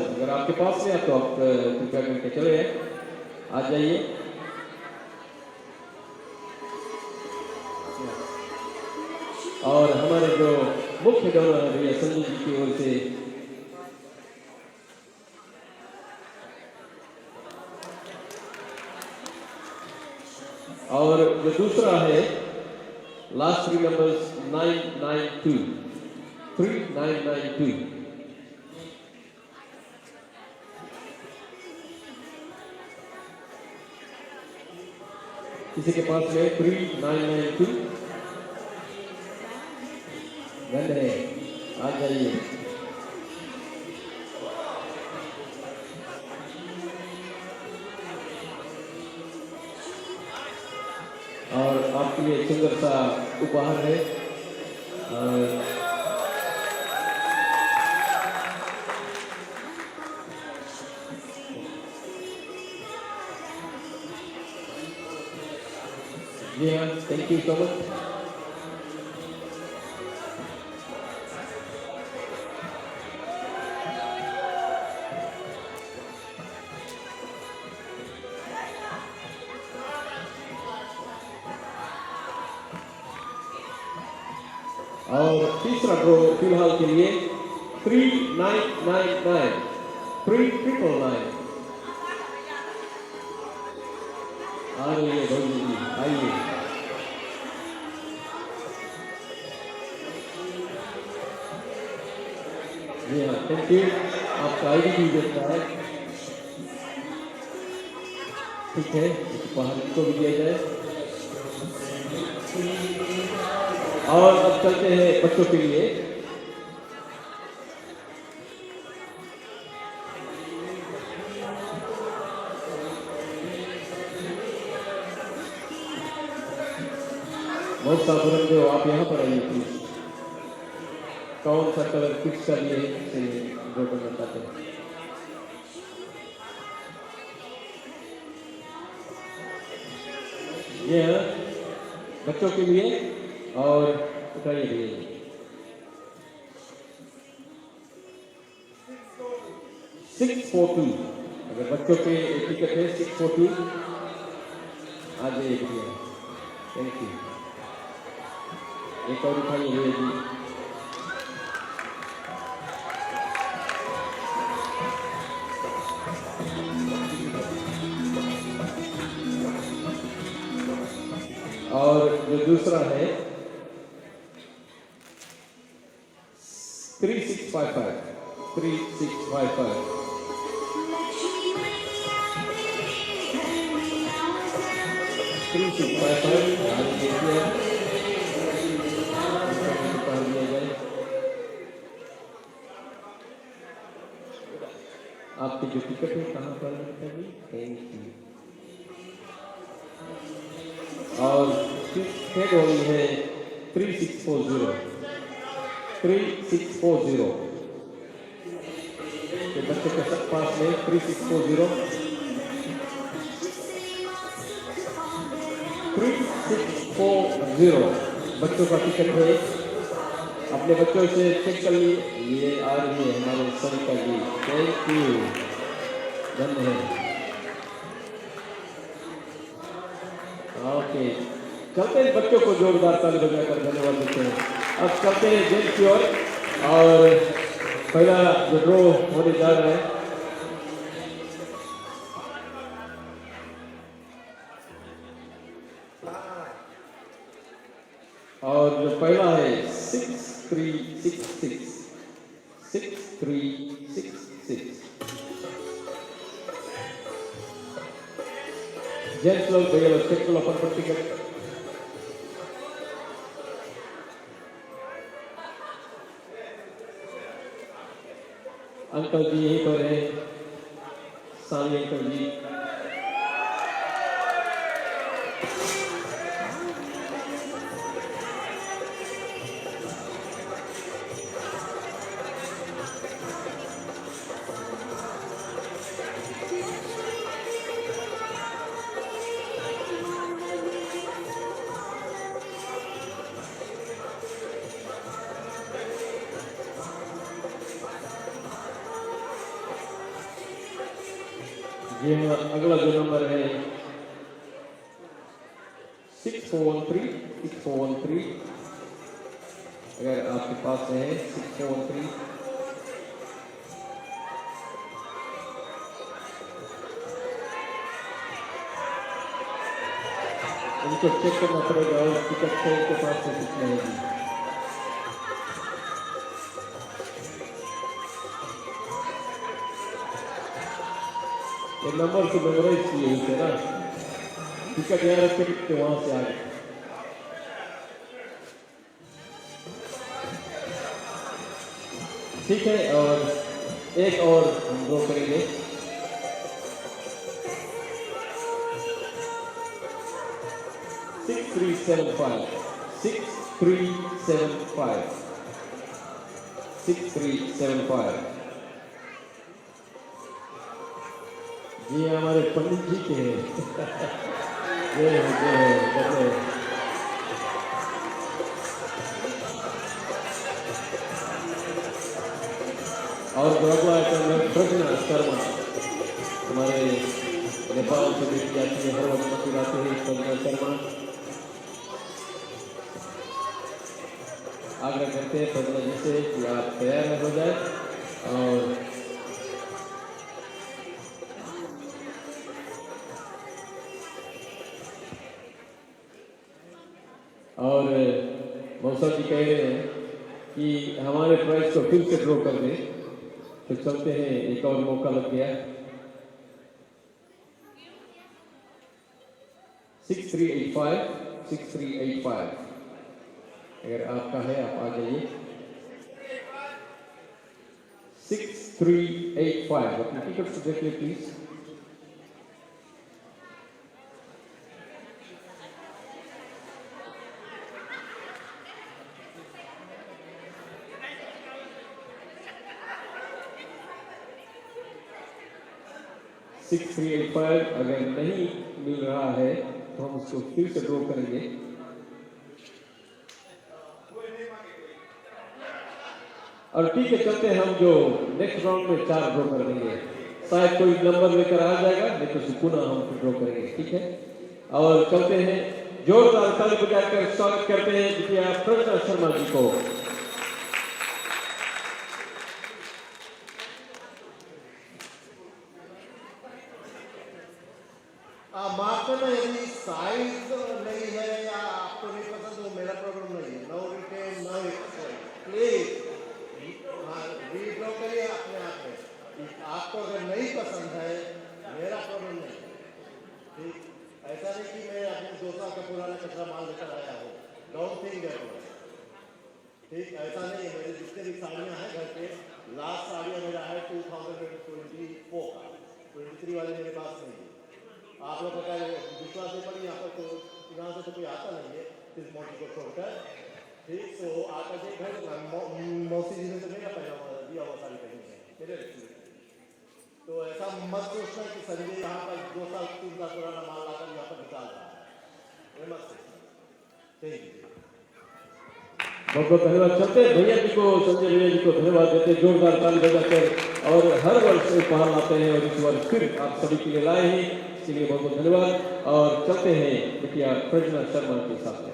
अगर आपके पास में है तो आप कृपया करके चले आ जाइए। और हमारे जो मुख्य डोनर है भैया संजय जी की ओर से और जो दूसरा है लास्ट 3 नंबर्स 3992। किसी के पास में 3992 गंध है, आ जाइए। और आपके लिए सुंदर सा उपहार है। जी हाँ, थैंक यू सो मच। और तीसरा ड्रॉ फिलहाल के लिए 3999 आइए भौजी जी, आइए। जी हाँ, थैंक यू। आपका आईडी भी देता है। ठीक है, उपहार को भी दिया जाए। और अब चलते हैं बच्चों के लिए। बहुत सावधान जो आप यहाँ पर आइए प्लीज। कौन सा कलर फिक्स कर लिए जो करना चाहते हैं? ये है बच्चों के लिए और उठाइए भैया। 642 अगर बच्चों के टिकट है 642 आ जाइए भैया। Thank you. एक और उठाइए भैया जी। और जो दूसरा है 3655 3655 आपके जो टिकट है कहाँ पर लगेगी? Thank you. और हेड हो रही है 3640 3640 तो बच्चों के सब पास में 3640 3640 बच्चों का टिकट है। अपने बच्चों से चेक कर लिए। ये आ रही है हमारे सरिता जी। थैंक यू, धन्यवाद। ओके, चलते हैं बच्चों को जोरदार ताली बजाकर धन्यवाद देते हैं। अब चलते हैं जेंट्स की ओर और पहला जो ड्रॉ होने जा रहा है और जो पहला है 6366 6366 जेंट्स लोग भैया लोग चेक करो अपन पर टिकट। अंकल जी यहीं पर है, सानी अंकल जी। ये अगला जो नंबर है 6413 अगर आपके पास है 6413 उनको चेक करना पड़ेगा और टिकट से उनके पास से कितने हैं। ये नंबर से मेमोराइज किए हुए ना, टिकट यहाँ रख के वहां से आ गए। ठीक है, और एक और हम ड्रॉ करेंगे। Six three seven five G हमारे पंडित जी के हैं। जय हो जय हो। और अगला प्रज्ञा शर्मा हमारे नेपाल से बेटी जाती है, हर वक्त मत लाते हैं प्रज्ञा शर्मा। आग्रह करते हैं प्रज्ञा जी से कि आप तैयार हो जाए और मौसा जी कह रहे हैं कि हमारे प्राइस को फिर से ड्रॉ कर दें, तो चलते हैं। एक और मौका लग गया। 6385 अगर आपका है आप आ जाइए 6385 अपने टिकट से देख ले प्लीज सिक्स 385 अगर नहीं मिल रहा है तो हम उसको फिर से ड्रॉ करेंगे और ठीक है चलते हैं हम जो नेक्स्ट राउंड में 4 ड्रॉ कर देंगे शायद कोई नंबर लेकर आ जाएगा नहीं तो पुनः हम फिर ड्रॉ करेंगे ठीक है और चलते हैं जोरदार ताली बजाकर स्वागत करते हैं जितिया प्रज्ञा शर्मा जी को माफ करना यदि साइज नहीं है या आपको नहीं पसंद तो मेरा प्रॉब्लम नहीं है no written no please redraw करिए अपने आप में आपको अगर नहीं पसंद है मेरा प्रॉब्लम नहीं है ठीक ऐसा नहीं कि मैं अपने 2 साल का पुराना कचरा माल लेकर आया हूँ डोंट थिंक दैट ठीक ऐसा नहीं है मेरे जितने भी साड़ियाँ हैं घर पे लास्ट साड़ियाँ मेरा है 2024 का 23 वाले मेरे पास नहीं है आप लोग का विश्वास नहीं पड़ी यहाँ पर तो यहाँ से तो कोई आता नहीं है सिर्फ मोटी को छोड़कर ठीक तो आपका जो घर मौसी जी ने तो मेरा पहना हुआ दिया हुआ साड़ी पहनी है मेरे तो ऐसा मत सोचना कि संजय यहाँ पर 2 साल 3 साल पुराना माल लाकर यहाँ पर निकाल रहा है ये मत सोचना थैंक यू बहुत बहुत धन्यवाद चलते हैं भैया जी को संजय भैया जी को धन्यवाद देते हैं जोरदार ताली बजाकर और हर वर्ष उपहार लाते हैं और इस वर्ष फिर आप सभी के लिए लाए हैं इसलिए बहुत बहुत धन्यवाद और चलते हैं बिटिया प्रज्ञा शर्मा के साथ में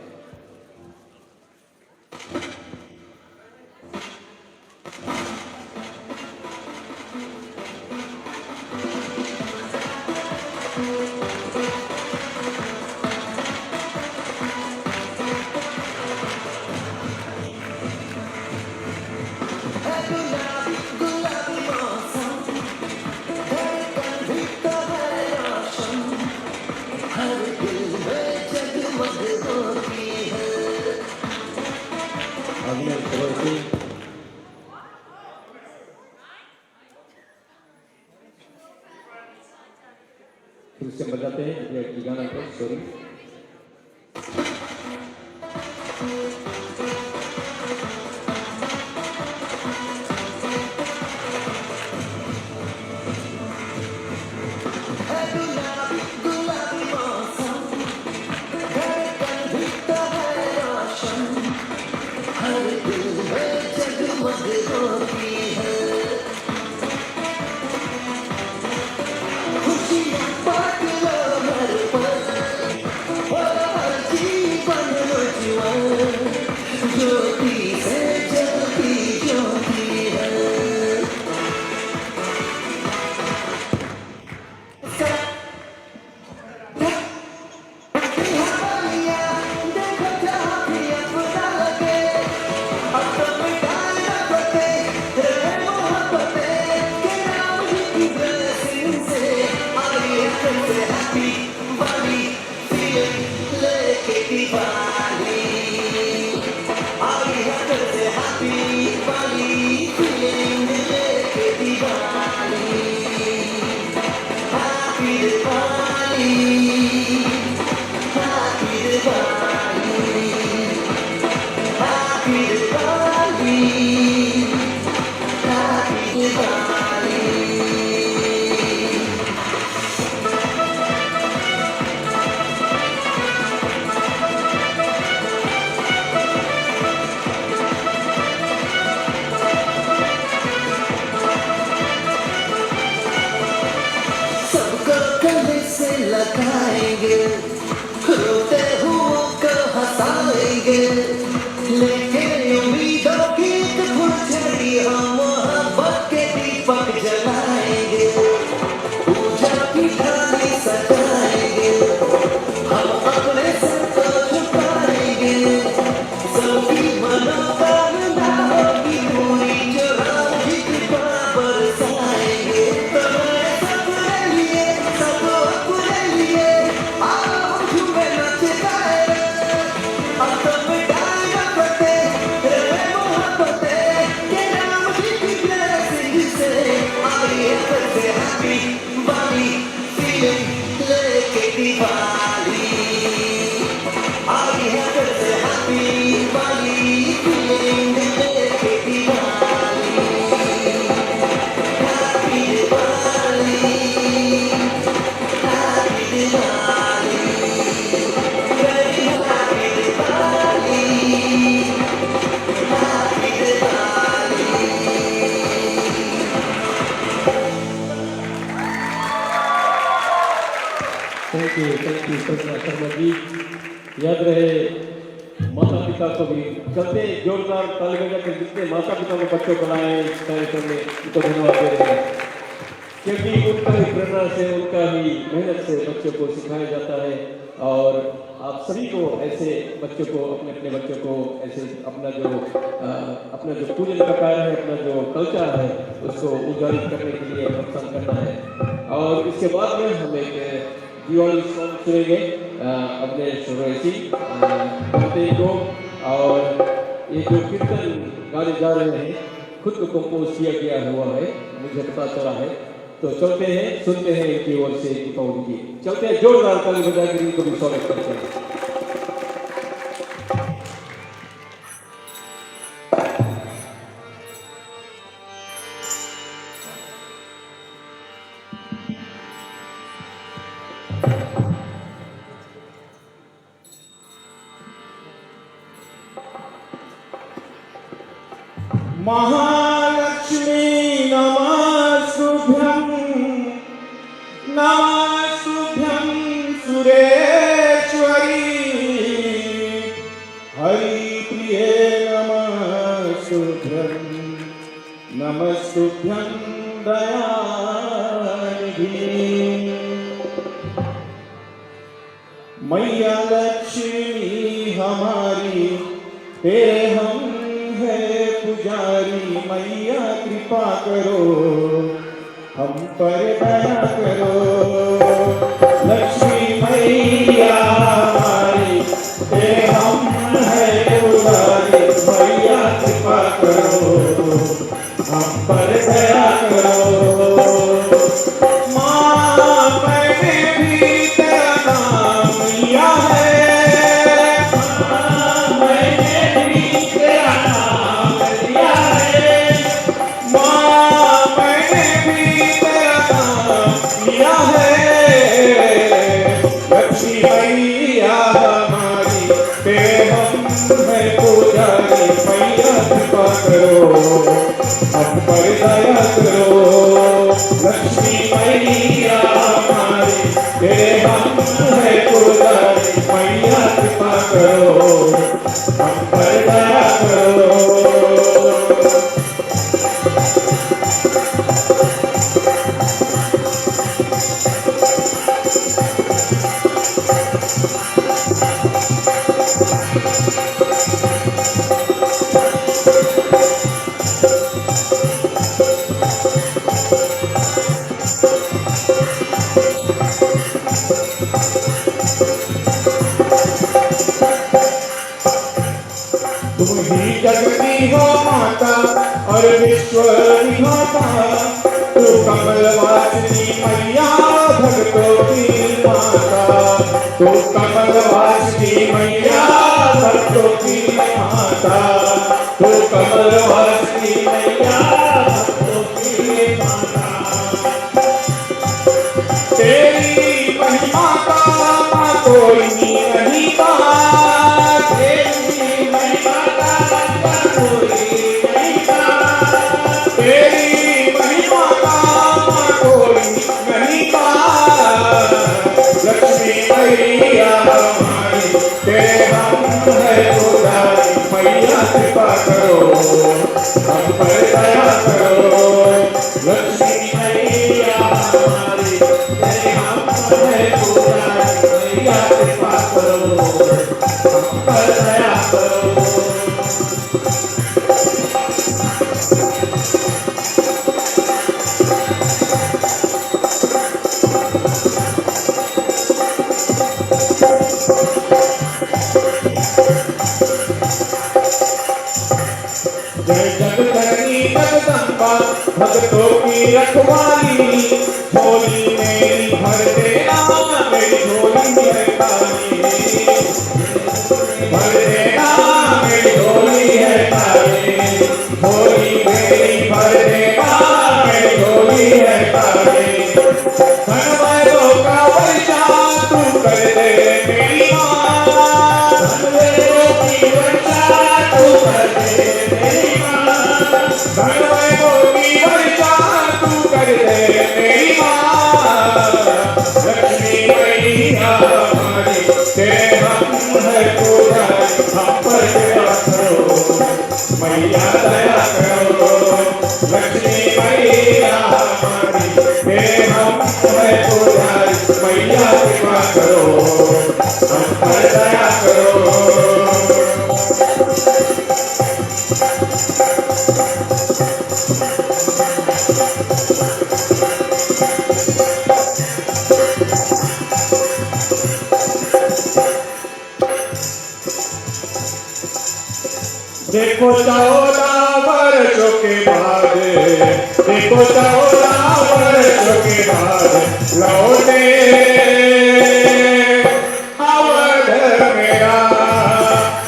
फिर से बजाते हैं गाना को सॉरी जी। याद रहे माता पिता को भी चलते जोरदार ताली बजाकर जितने माता पिता ने बच्चों को लाए इस कार्यक्रम में उनको धन्यवाद दे रहे हैं, क्योंकि उनका ही प्रेरणा से उनका ही मेहनत से बच्चों को सिखाया जाता है। और आप सभी को ऐसे बच्चों को अपने अपने बच्चों को ऐसे अपना जो पूजन का कार्य है, अपना जो कल्चर है उसको उजागर करने के लिए प्रोत्साहन करना है। और इसके बाद में हम एक दिवाली सॉन्ग सुनेंगे अपने शुरुआती को। और ये जो कीर्तन गाने जा रहे हैं खुद को कंपोज किया गया हुआ है, मुझे पता चला है। तो चलते हैं, सुनते हैं इनकी ओर से दीपावली की। चलते हैं, जोरदार ताली बजाकर इनको भी स्वागत करते हैं। महालक्ष्मी नमस्तुभ्यं, नमस्तुभ्यं सुरेश्वरी, हरिप्रिये नमस्तुभ्यं, नमस्तुभ्यं दयानिधि। मैया लक्ष्मी हमारी तेरे हम है पुजारी, मैया कृपा करो हम पर दया करो। लक्ष्मी मैया हमारी तेरे हम है पुजारी, मैया कृपा करो हम पर दया करो। माँ मैंने भी तेरा नाम लिया है, हम पर दया करो। लक्ष्मी मैया हमारी तेरे हम है पुजारी, मैया कृपा करो हम पर दया करो। तुम ही जगती हो माता और विश्वरी माता, तू कमलवासिनी मैया भक्तों की माता, तू कमलवासिनी मैया भक्तों की माता, तू कमलवासिनी मैया भक्तों की माता। तेरी महिमा का कोई नहीं बात, तेरी महिमा का कोई नहीं बात, तेरी महिमा का कोई नहीं बात। लक्ष्मी मैया हमारी तेरे हम है पुजारी, मैया कृपा करो हम पर दया करो। लक्ष्मी मैया हमारी तेरे हम है पुजारी, मैया कृपा करो हम पर दया करो। जय जगदनी जगदम्बा भक्तों की रखवाली, झोली मेरी भर देना मेरी झोली है खाली, भर देना मेरी झोली है खाली, झोली मेरी भर देना मेरी झोली है खाली। धनवालों का वर्षा तू कर दे मेरी माँ, धनवालों की वर्षा तू कर दे मेरी माँ, धनवालों की वर्षा तू कर दे मेरी माँ। लक्ष्मी मैया हमारी तेरे है पुजारी हम पर दया करो मैया दया करो लक्ष्मी मैया हमारी हे हम है पुजारी मैया कृपा करो हम पर दया करो। देखो 14 वर्षों के बाद देखो 14 वर्षों के बाद लौटे अवध मेरा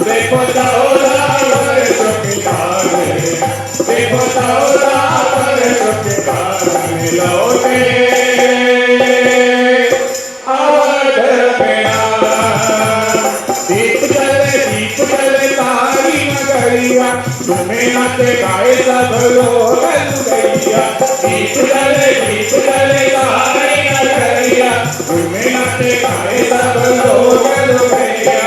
देखो 14 वर्षों के बाद देखो 14 वर्षों के बाद लौटे अवध मेरा दीप जले तारी नगरिया तुम्हें नाचे गाए सब लोग लुगैया दीप जले तारी नगरिया तुम्हें नाचे गाए सब लोग लुगैया।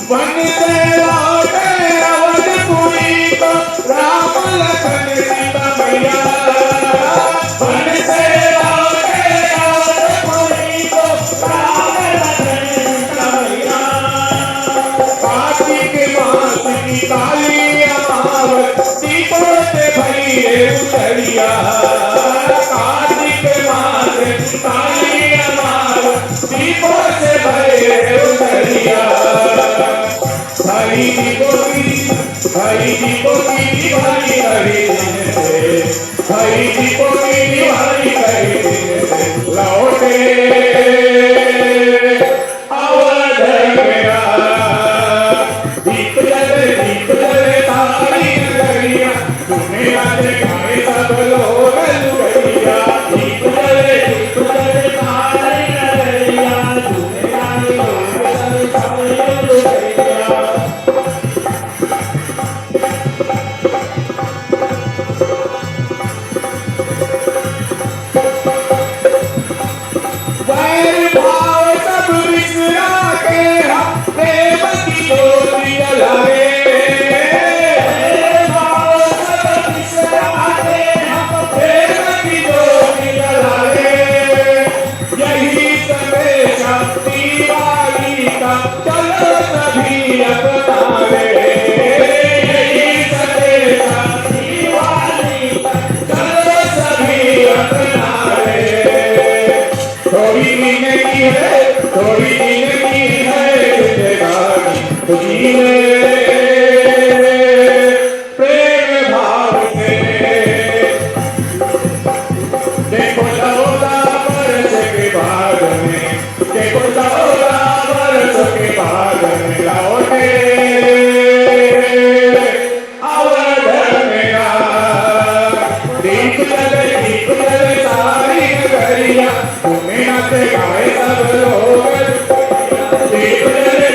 वन से लौटे अवधपुरी को राम लखन सीता मैया वन से लौटे अवधपुरी को राम लखन सीता मैया। कार्तिक मास की काली अमावस दीपों से भरी उतरिया कार्तिक मास की काली अमावस दीपों से भरे उतरिया। हरी दीपों की दिवाली हरी दिन से हरी दीपों की दिवाली हरी दिन से लौटे अवध मेरा दीप जले तारी नगरिया तुम्हें नाचे गाए सब लोग लुगैया दीप जले तारी नगरिया तुम्हें नाचे गाए सब लोग लुगैया। वैर भाव सब बिसरा के हम प्रेम की ज्योति जलाए वैर भाव सब बिसरा के हम प्रेम की ज्योति जलाए यही संदेश दिवाली का चलो सभी अपनाए यही संदेश दिवाली का चलो सभी अपनाए। थोड़ी जिंदगी है जिंदगानी जीने प्रेम भाव से देखो 14 वर्ष के बाद में देखो 14 वर्ष के बाद में लौटे अवध मेरा दीप जले तारी नगरिया तुम्हें नाचे गाए सब लोग दीप जले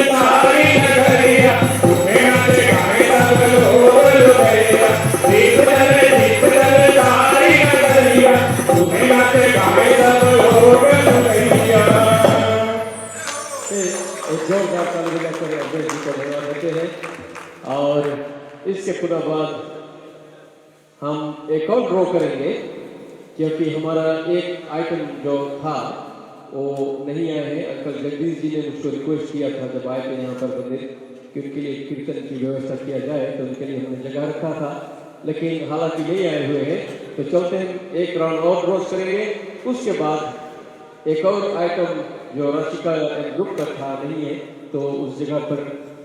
तारी नगरिया तुम्हें नाचे गाए सब लोग लुगैया दीप जले तारी नगरिया तुम्हें नाचे गाए सब लोग लुगैया। एक जोरदार ताली बजाकर अध्यक्ष जी को धन्यवाद देते हैं और इसके पुनः बाद हम एक और ड्रॉ करेंगे क्योंकि हमारा एक आइटम जो था वो नहीं आया है। अंकल जगदीश जी ने मुझको रिक्वेस्ट किया था जब आए थे यहाँ पर मंदिर कि उनके लिए कीर्तन की व्यवस्था किया जाए तो उनके लिए हमने जगह रखा था लेकिन हालांकि नहीं आए हुए हैं तो चलते हैं एक राउंड और ड्रॉ करेंगे। उसके बाद एक और आइटम जो राशिका ग्रुप का था नहीं है तो उस जगह पर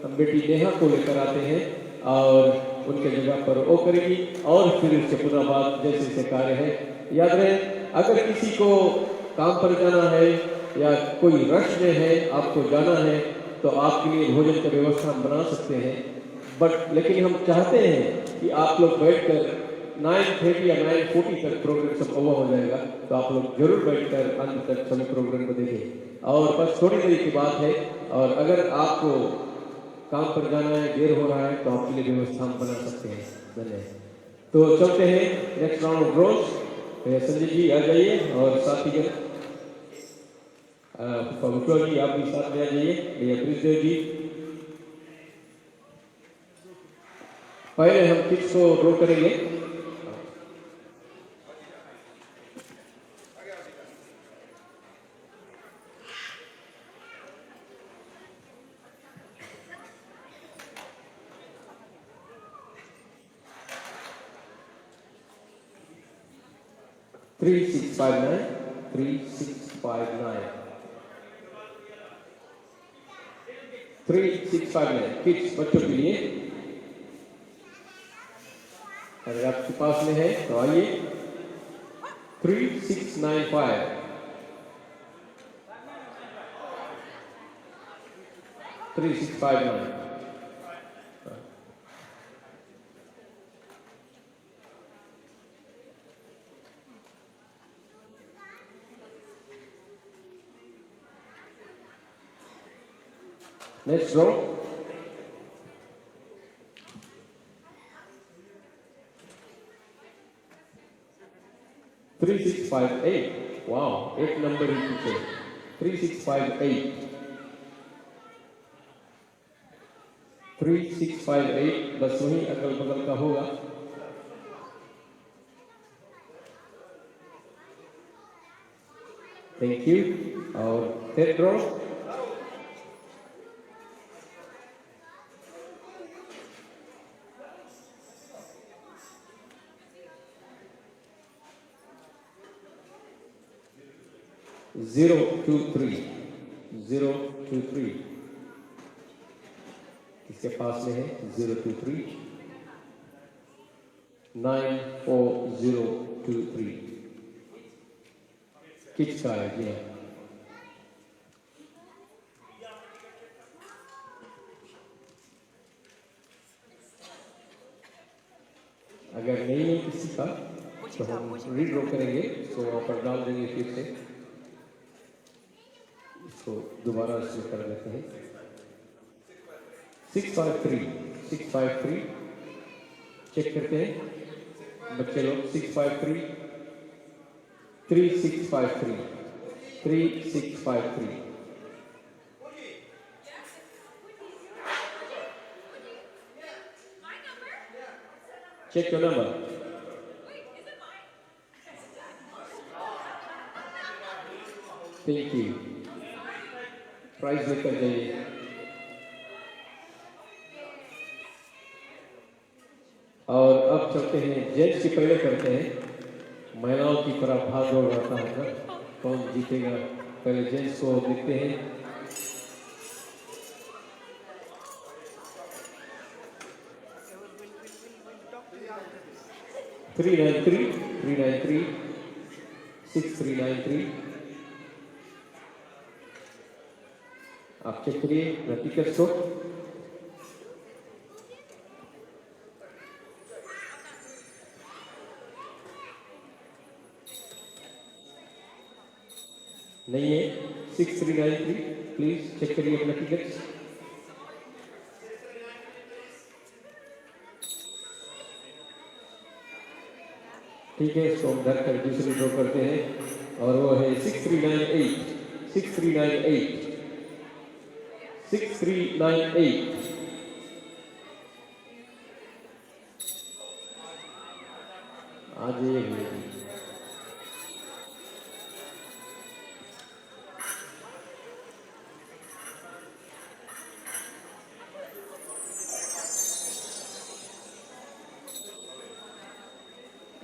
हम बेटी नेहा को लेकर आते हैं और उनके जगह पर वो करेगी और फिर उसके पुनः बाद जैसे जैसे कार्य है। याद रहे अगर किसी को काम पर जाना है या कोई रश में है आपको जाना है तो आपके लिए भोजन की व्यवस्था हम बना सकते हैं बट लेकिन हम चाहते हैं कि आप लोग बैठकर 9:30 या 9:40 तक प्रोग्राम सब ओवर हो जाएगा तो आप लोग जरूर बैठकर अंत तक सभी प्रोग्राम को देखें। और बस थोड़ी देरी की बात है और अगर आपको काम पर जाना है देर हो रहा है तो आपके लिए व्यवस्था हम बना सकते हैं। धन्यवाद। तो चलते हैं next round of draws. Sanjay ji आ जाइए और साथीगण पवित्र जी आप भी साथ में आ जाइए। भैया प्रिंसदेव जी पहले हम किड्स को ड्रॉ करेंगे। Three, 6, 5, 9. 3, 6, 5, 9. 3, 6, 5, 9 किड्स बच्चों के लिए। अगर आपके पास में है तो आइए। 3, 6, 9, 5. 3, 6, 5, 9. Next row. Three, 6, 5, 8. Wow, 8 number in picture. 3, 6, 5, 8. 3, 6, 5, 8 बस वही अगल बगल का होगा। Thank you. और थर्ड ड्रॉ। Zero, 2, 3. 0, 2, 3. इसके पास में है 0, 2, 3. 9, 4, 0, 2, 3. किड्स का है जी। अगर नहीं है किसी का तो हम रीड्रॉ करेंगे, तो वहाँ पर डाल देंगे फिर से। इसको दोबारा शुरू कर लेते हैं। 6, 5, 3. 6, 5, 3. चेक करते हैं बच्चे लोग। 6, 5, 3. 3, 6, 5, 3. 3, 6, 5, 3. Check your number. Thank you. Prize लेकर जाइए। और अब चलते हैं जेंट्स की पहले करते हैं। महिलाओं की तरह भाग दौड़ रहता है ना, कौन जीतेगा। पहले जेंट्स को देखते हैं। Three, 9, 3. 3, 9, 3. 6, 3, 9, 3. आप चेक करिए टिकट्स को। नहीं है। 6, 3, 9, 3. प्लीज चेक करिए अपना टिकट्स। ठीक है, इसको हम घर कर दूसरी ड्रॉ करते हैं और वो है 6, 3, 9, 8. 6, 3, 9, 8. 6, 3, 9, 8. आ जाइए भैया जी।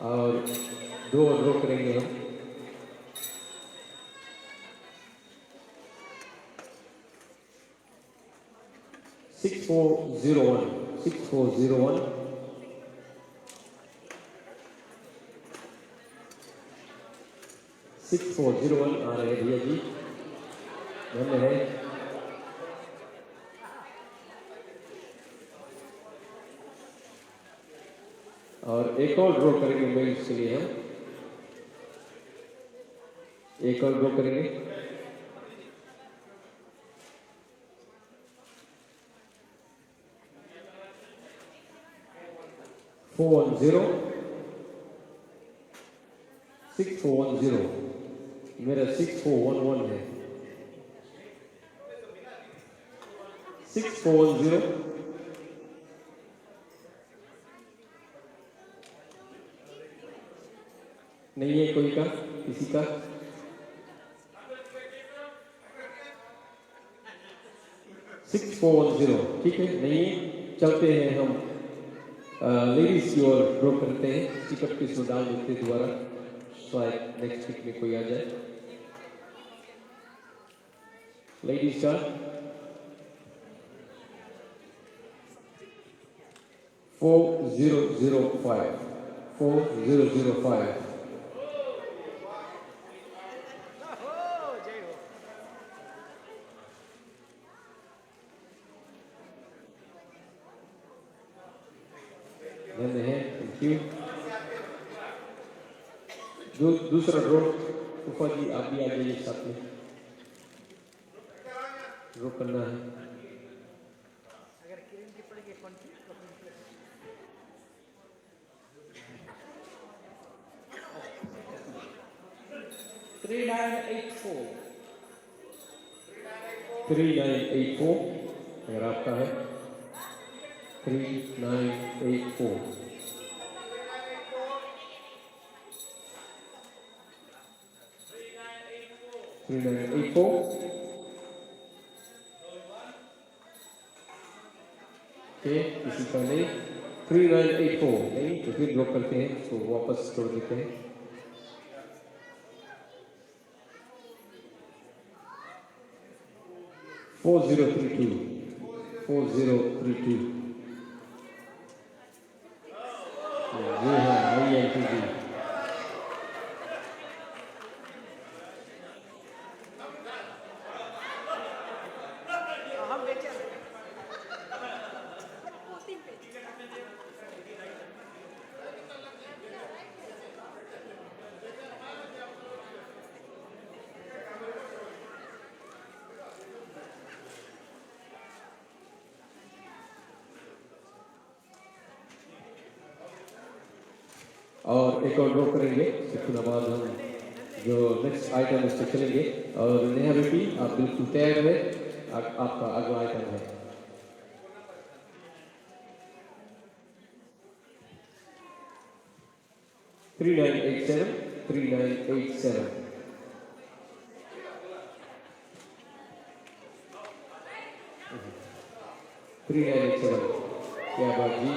और दो ड्रॉ करेंगे हम। Six, 4, 0, 1. 6, 4, 0, 1. 6, 4, 0, 1 आ रहे हैं भैया जी। धन्य है। और एक और ड्रॉ करेंगे मेल्स के लिए हम। एक और ड्रॉ करेंगे। Four, 0. 6410 मेरा 6411 है 6410 नहीं है कोई का किसी का 6410 ठीक है नहीं है चलते हैं हम लेडीज की ओर ड्रॉ करते हैं टिकट की सुविधा देते दोबारा शायद नेक्स्ट वीक में कोई आ जाए लेडीज का 4005 थैंक यू दूसरा ड्रॉ ऊपर जी आप भी आ जाइए साथ में ड्रॉ करना है थ्री नाइन एट फोर अगर आपका है 3984 3984 ओके किसी का नहीं 3984 नहीं तो फिर ड्रॉप करते हैं तो वापस छोड़ देते हैं फोर जीरो थ्री टू जी हाँ वही है जी और एक और ड्रॉ करेंगे इसके बाद हम जो नेक्स्ट आइटम उस पर चलेंगे और नेहा बेटी आप बिल्कुल तैयार है आपका अगला आइटम है थ्री नाइन एट सेवन 3987 क्या बात जी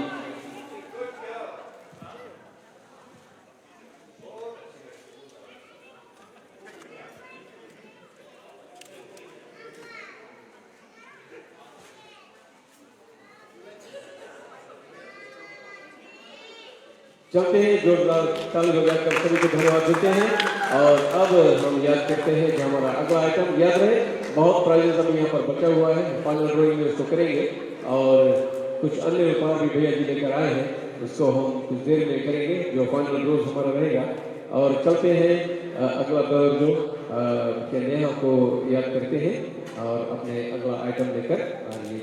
चलते हैं जोरदार ताली बजाकर सभी को धन्यवाद देते हैं और अब हम याद करते हैं कि हमारा अगला आइटम याद रहे बहुत प्राइजेस अभी यहाँ पर बचा हुआ है फाइनल ड्राइंग में उसको करेंगे और कुछ अन्य उपहार भी भैया जी लेकर आए हैं उसको हम कुछ देर में करेंगे जो फाइनल ड्रॉ हमारा रहेगा और चलते हैं अगला दौर जो के नेहा को याद करते हैं और अपने अगला आइटम लेकर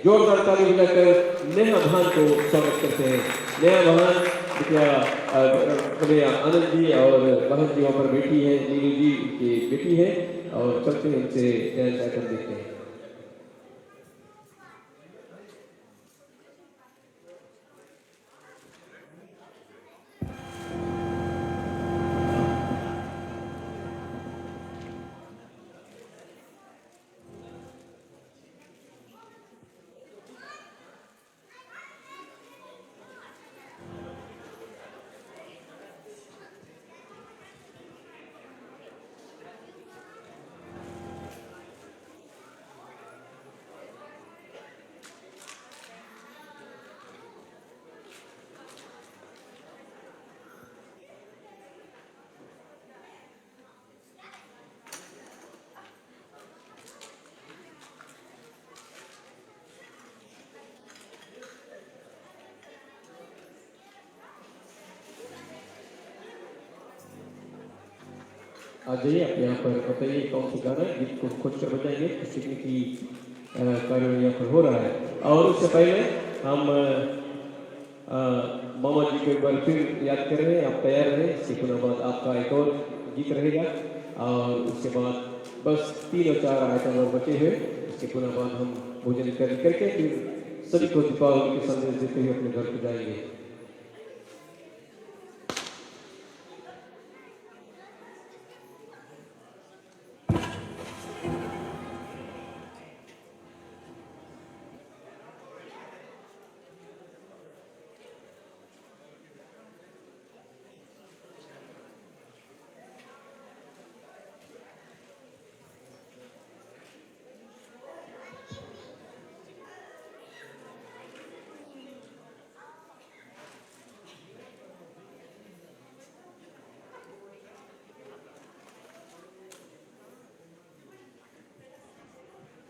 जोरदार ताली बजाकर नेहा भान को स्वागत करते हैं नेहा भान क्या आनंद जी और बहन जी वहाँ पर बैठी है नीलू जी की बेटी है और चलते हैं उनसे डांस आइटम देखते हैं आ जाइए आप यहाँ पर बताइए कौन सा गाना है जिसको खुद कर बजाएंगे सीखने की कार्य यहाँ पर हो रहा है और उससे पहले हम मामा जी को एक बार फिर याद कर रहे हैं, आप तैयार रहे। इसके पुनः बाद आपका एक और गीत रहेगा और उसके बाद बस 3 और 4 आइटम और बचे हुए। इसके पुनः बाद हम भोजन इत्यादि करके फिर सभी को दीपावली के संदेश देते हुए अपने घर को जाएंगे।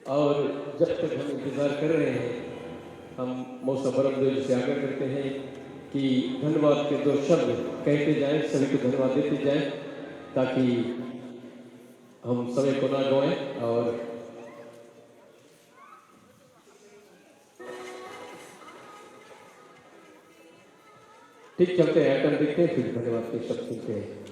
और जब तक हम इंतज़ार कर रहे हैं, हम मौसा बरमदेव से आग्रह करते हैं कि धन्यवाद के 2 शब्द कहते जाएं, सभी को धन्यवाद देते जाएं, ताकि हम समय को ना गवाएं। और ठीक चलते हैं, आइटम देखते हैं, फिर धन्यवाद के शब्द सुनते हैं।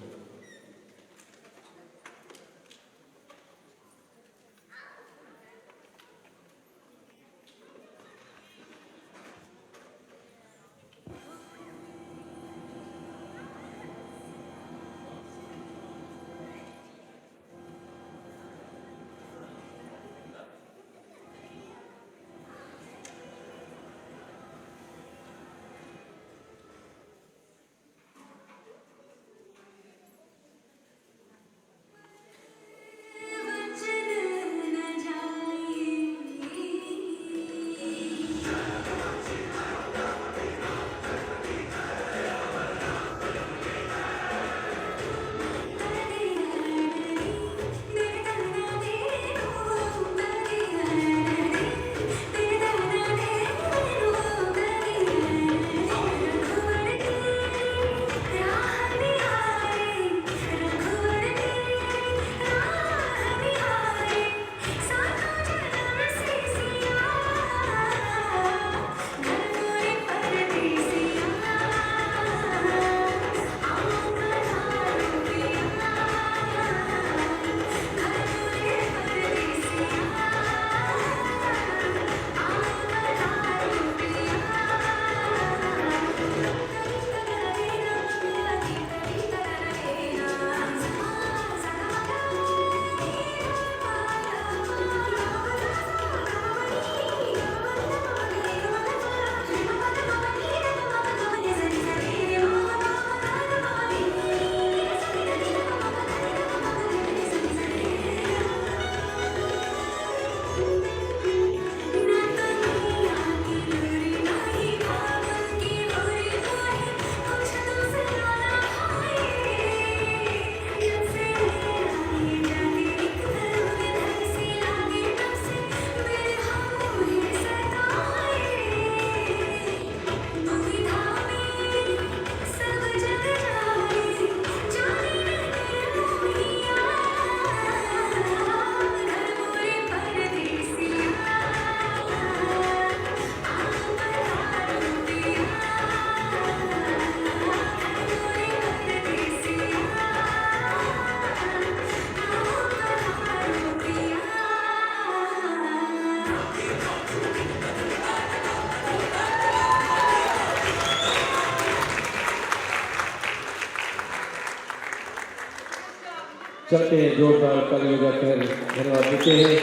चलते हैं, जोरदार तालियों बजाकर धन्यवाद देते हैं।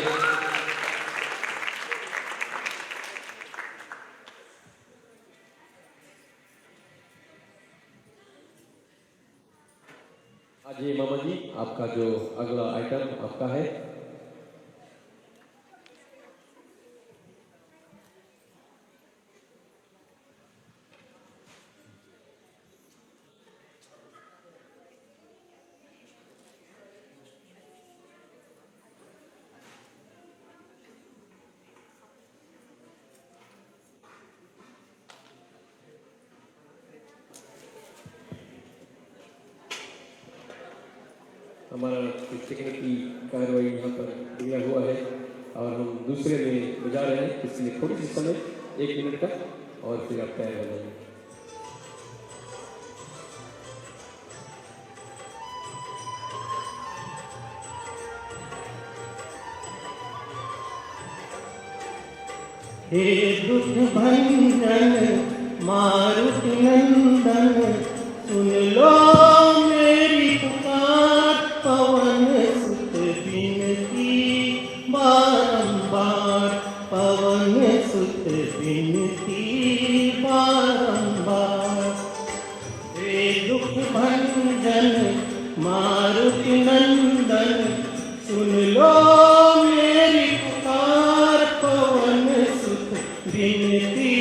आज ये मामा जी, आपका जो अगला आइटम आपका है। हमारा तकनीकी कार्रवाई यहाँ पर दिया हुआ है और हम दूसरे में बजा रहे हैं, इसलिए थोड़ी सी समय 1 मिनट का और फिर आप तैयार हो जाएंगे। हे दुख भंजन मारुति नंदन, सुन लो मेरी पुकार, पवन सुत विनती बारंबार, पवन सुत विनती बारंबार। हे दुख भंजन मारुति नंदन, सुन लो मेरी पुकार, पवन सुत विनती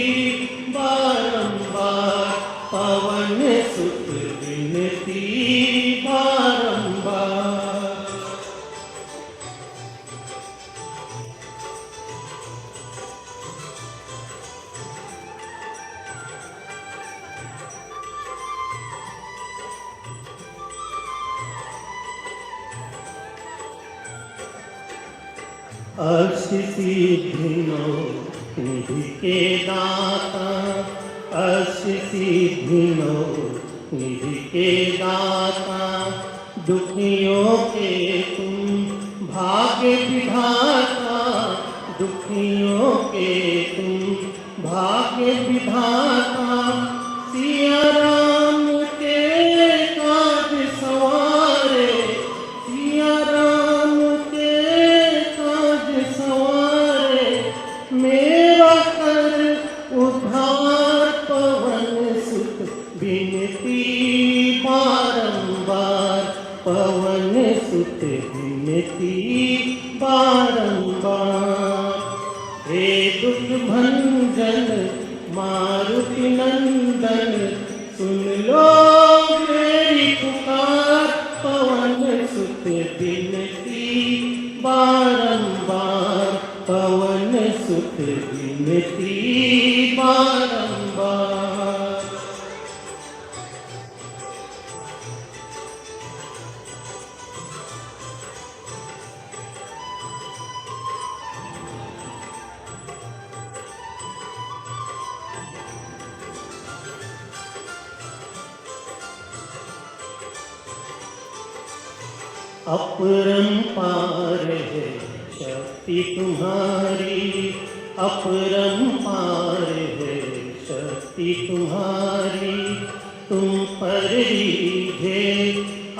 बारंबार, पवन सुत विनती बारंबार। अष्ट सिद्धियों निधि के दाता, अष्ट सिद्धियों निधि के दाता, दुखियों के तुम भाग्य विधाता, दुखियों के तुम भाग्य विधाता। सिया राम के काज सवारे, सिया राम के काज सवारे, मेरा कर उद्धार, पवन सुत विनती बारंबार, पवन सुत विनती बारंबार। हे दुख भंजन मारुति नंदन, सुन लो मेरी पुकार, पवन सुत विनती बारंबार, पवन सुत विनती बारंबार। अपरंपार है शक्ति तुम्हारी, अपरंपार है शक्ति तुम्हारी, तुम पर रीझे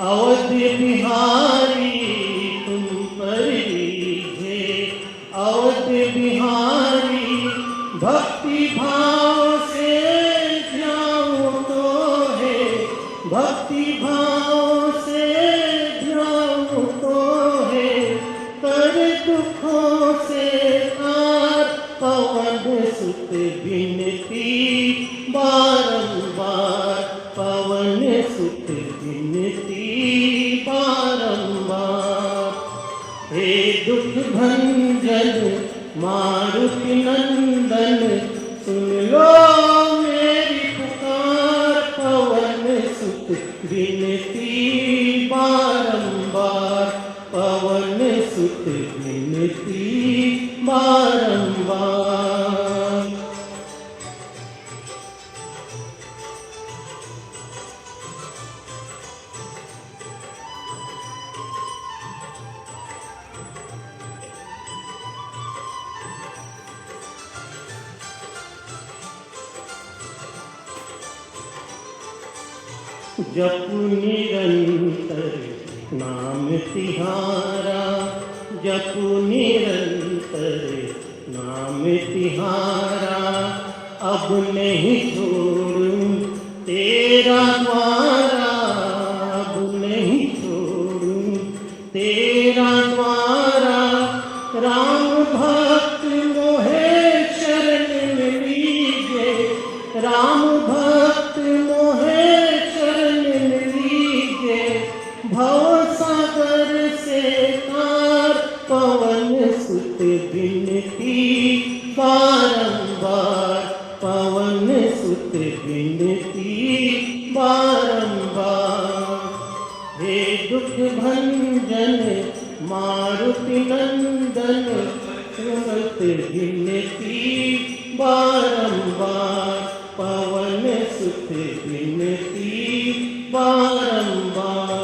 अवध बिहारी, तुम पर रीझे अवध बिहारी। भक्ति भाव से ध्याओ तो है, भक्ति भाव से ध्याओ तो है, कर दुखों से तार, पवन सुत विनती बारंबार, पवन सुत विनती बारंबार। हे दुख भंजन मारुति नंदन, सुन लो मेरी पुकार, पवन सुत विनती बारंबार, पवन सुत विनती बारंबार। जपु निरंतर नाम तिहारा, जपु निरंतर नाम तिहारा, अब नहीं छोड़ूं तेरा द्वारा, अब नहीं छोड़ूं तेरा द्वारा। राम भक्त मोहे शरण में लीजे, राम भक्त मोहे भव सागर से तार, पवन सुत विनती बारंबार, पवन सुत विनती बारंबार। हे दुख भंजन मारुति नंदन, सुनत विनती बारंबार, पवन सुत विनती बारंबार।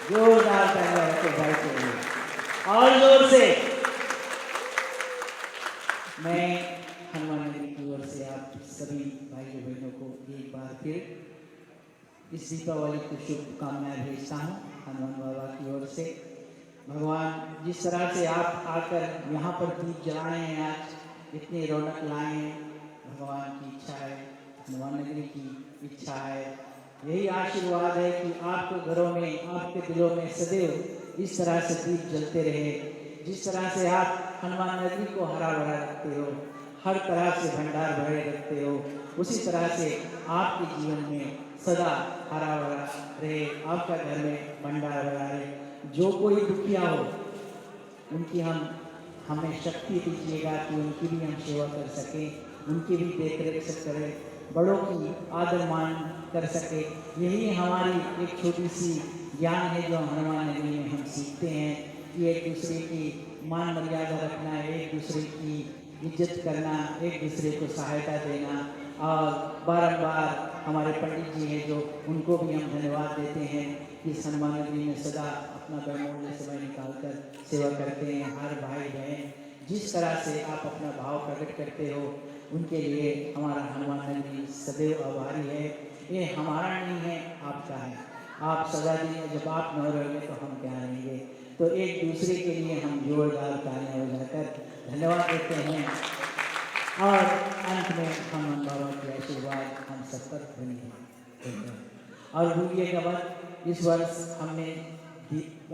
जोरदार तालियां रखो भाई के लिए और जोर से। इस दीपावली की शुभकामनाएं भेजता हूँ हनुमान बाबा की ओर से। भगवान जिस तरह से आप आकर यहाँ पर दीप जलाए हैं, आज इतनी रौनक लाए हैं, भगवान की इच्छा है, हनुमान नगरी की इच्छा है, यही आशीर्वाद है कि आपके घरों में, आपके दिलों में सदैव इस तरह से दीप जलते रहे। जिस तरह से आप हनुमान नगरी को हरा भरा रखते हो, हर तरह से भंडार भरे रखते हो, उसी तरह से आपके जीवन में सदा हरा भरा रहे, आपका घर में भंडार भरा रहे। जो कोई दुखिया हो उनकी हमें शक्ति दीजिएगा कि उनकी भी हम सेवा कर सकें, उनकी भी देख रेख करें, बड़ों की आदर मान कर सके। यही हमारी एक छोटी सी ज्ञान है जो हनुमान नगरी में हम सीखते हैं कि एक दूसरे की मान मर्यादा रखना, एक दूसरे की इज्जत करना, एक दूसरे को सहायता देना। और बारंबार हमारे पंडित जी हैं जो उनको भी हम धन्यवाद देते हैं कि इस हनुमान नगरी में सदा अपना बहुमूल्य समय निकालकर सेवा करते हैं। हर भाई बहन जिस तरह से आप अपना भाव प्रकट करते हो उनके लिए हमारा हनुमान नगरी सदैव आभारी है। ये हमारा नहीं है, आपका है। आप सदा दिन जब आप न रहोगे तो हम क्या रहेंगे। तो एक दूसरे के लिए हम जोरदार तालियां बजाकर धन्यवाद देते हैं और अंत में हनुमान बाबा के आशीर्वाद हम सब पर बनी है। और भूलिएगा मत, इस वर्ष हमने दीप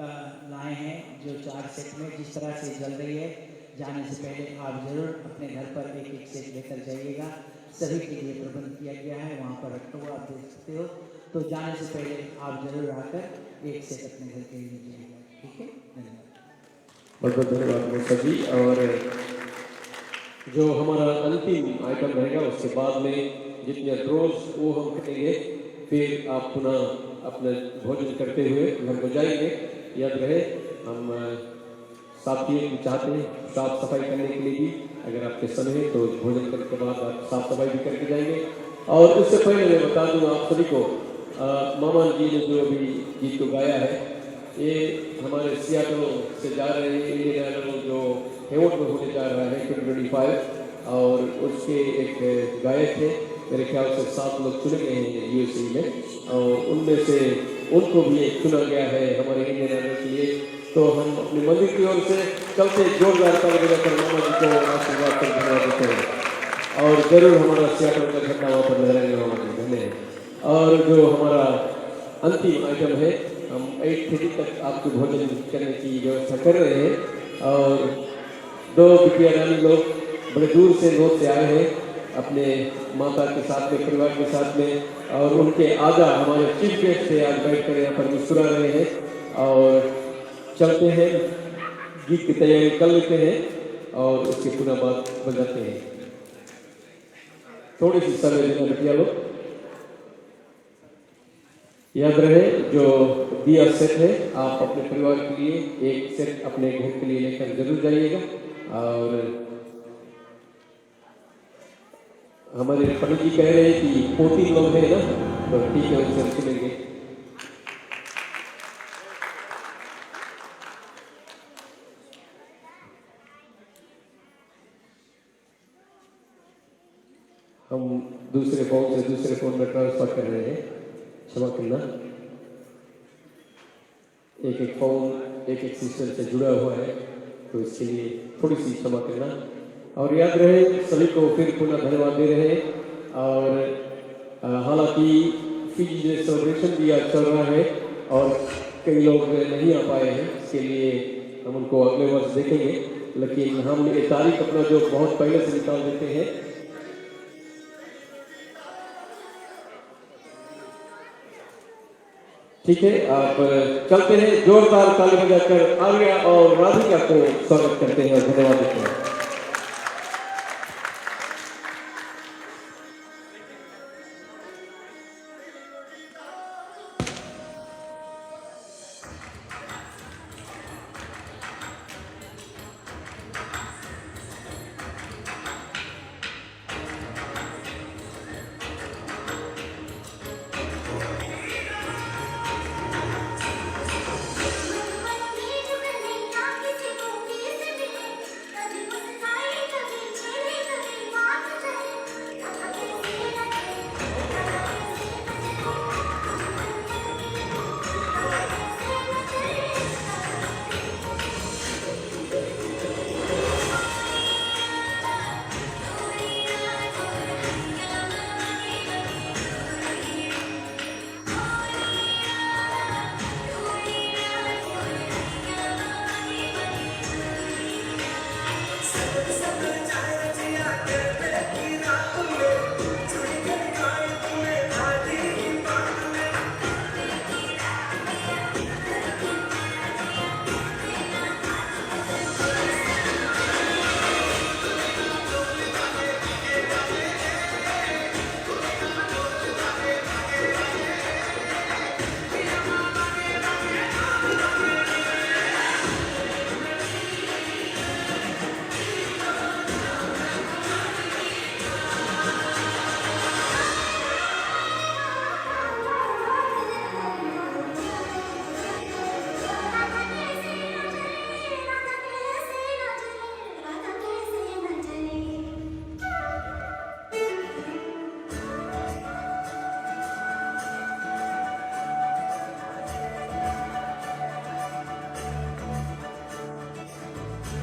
लाए हैं जो 4 सेट में जिस तरह से जल रही है। जाने से पहले आप जरूर अपने घर पर एक सेट लेकर जाइएगा। सभी के लिए प्रबंध किया गया है, वहाँ पर रखा हुआ आप देख सकते हो। तो जाने से पहले आप जरूर आकर एक सेट अपने घर के लिए लीजिएगा। ठीक है, धन्यवाद। बहुत बहुत धन्यवाद मोसा जी। और जो हमारा अंतिम आइटम रहेगा उसके बाद में जितने ड्रॉज वो हम करेंगे, फिर आप पुनः अपना भोजन करते हुए घर को जाएंगे। याद रहे हम साथी चाहते हैं साफ सफाई करने के लिए भी, अगर आपके समय है तो भोजन करने के बाद आप साफ सफाई भी करके जाएंगे। और उससे पहले मैं बता दूं आप सभी को, मामा जी ने जो अभी गीत को गाया है ये हमारे सियाटल से जा रहे हैं इंडियन आइडल जो हेवोड में होने जा रहा है 2025, और उसके एक गायक थे, मेरे ख्याल से 7 लोग चुने गए हैं यूएसए में, और उनमें से उनको भी एक चुना गया है हमारे इंडियन आइडल के लिए। तो हम अपने मंदिर की ओर से चलते जोरदार ताली बजाकर मामा जी को आशीर्वाद कर धन्यवाद देते हैं। और जरूर हमारा सियाटल का झंडा वहाँ पर लहराएंगे मामा जी, धन्यवाद। और जो हमारा अंतिम आइटम है, हम 8:30 तक आपको भोजन करने की व्यवस्था कर रहे हैं। और 2 बिटिया रानी लोग बड़े दूर से रोड से आए हैं अपने माता के साथ में, परिवार के साथ में, और उनके आजा हमारे चीफ गेस्ट से आज बैठ कर यहाँ पर मुस्कुरा रहे हैं। और चलते हैं, गीत की तैयारी कर लेते हैं और उसके पुनः बाद बजाते हैं। थोड़ी सी समय देना बिटिया लोग। याद रहे जो दिया सेट है आप अपने परिवार के लिए एक सेट अपने घर के लिए लेकर जरूर जाइएगा। और हमारे पंडित जी कह रहे हैं कि 4 लोग हैं ना, तो ठीक है उनसे हम सुनेंगे। हम दूसरे फोन से दूसरे फोन में ट्रांसफर कर रहे हैं, क्षमा करना। एक फोन एक सिस्टम से जुड़ा हुआ है, तो इसके लिए थोड़ी सी क्षमा करना। और याद रहे सभी को फिर पुनः धन्यवाद दे रहे हैं। और हालांकि फिजी डे सेलिब्रेशन भी आज चल रहा है और कई लोग नहीं आ पाए हैं, इसके लिए हम उनको अगले वर्ष देखेंगे। लेकिन हम ये तारीख अपना जो बहुत पहले से निकाल देते हैं। ठीक है, आप चलते हैं, जोरदार ताली बजाकर आर्या और राधिका को स्वागत करते हैं और धन्यवाद देते हैं। मन में जो नहीं किसी को किसी भी कभी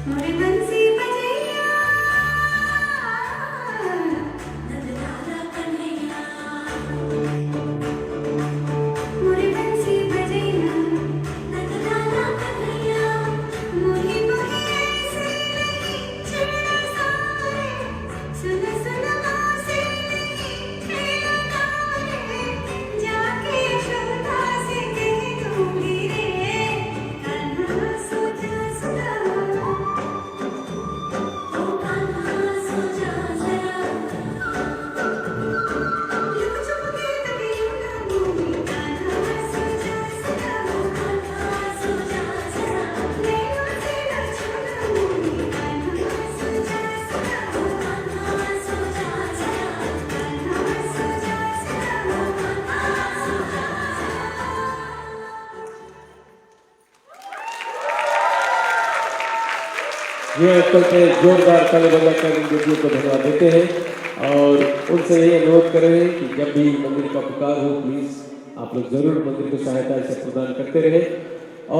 मोरे बंसी बजैया नंद लाला कन्हैया मोरे बंसी बजैया नंद लाला कन्हैया मोही मोही ऐसे नहीं छेड़ा सारे सुन सुन से नहीं छेड़ा गारे जाके यशोदा से कह दूंगी रे कान्हा सो जा सदा ओ कान्हा सो जा जरा लुक छुप के तभी ना दूंगी कान्हा सो जा सदा कान्हा सो जा जरा नैनों से न छूना दूंगी कान्हा सो जा सदा कान्हा सो जा जरा कान्हा सो जा सदा कान्हा सो जा ये आजकल के जोरदार ताली बजाकर इन बेटियों को धन्यवाद देते हैं और उनसे यही अनुरोध कर रहे हैं कि जब भी मंदिर का पुकार हो प्लीज आप लोग जरूर मंदिर को सहायता से प्रदान करते रहे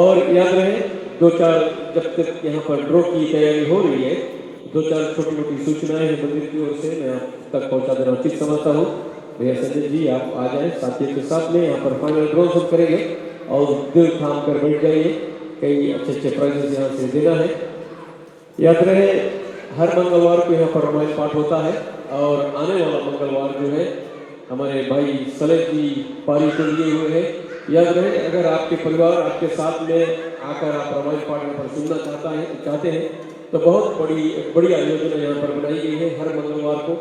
और याद रहे 2-4 जब तक यहाँ पर ड्रॉ की तैयारी हो रही है 2-4 छोटी मोटी सूचनाएं हैं मंदिर की ओर से मैं आप तक पहुँचा देना उचित समझता हूँ। भैया संजय जी आप आ जाए साथियों के साथ में यहाँ पर फाइनल ड्रॉ सब करेंगे और दिल थाम कर बैठ जाइए कई अच्छे प्राइजेस यहाँ से देना है। याद रहे हर मंगलवार को यहाँ पर रामायण पाठ होता है और आने वाला मंगलवार जो है हमारे भाई सलेज जी पारी को लिए हुए हैं। याद रहे अगर आपके परिवार आपके साथ में आकर आप रामायण पाठ यहाँ पर सुनना चाहते हैं तो बहुत बढ़िया योजना यहाँ पर बनाई गई है। हर मंगलवार को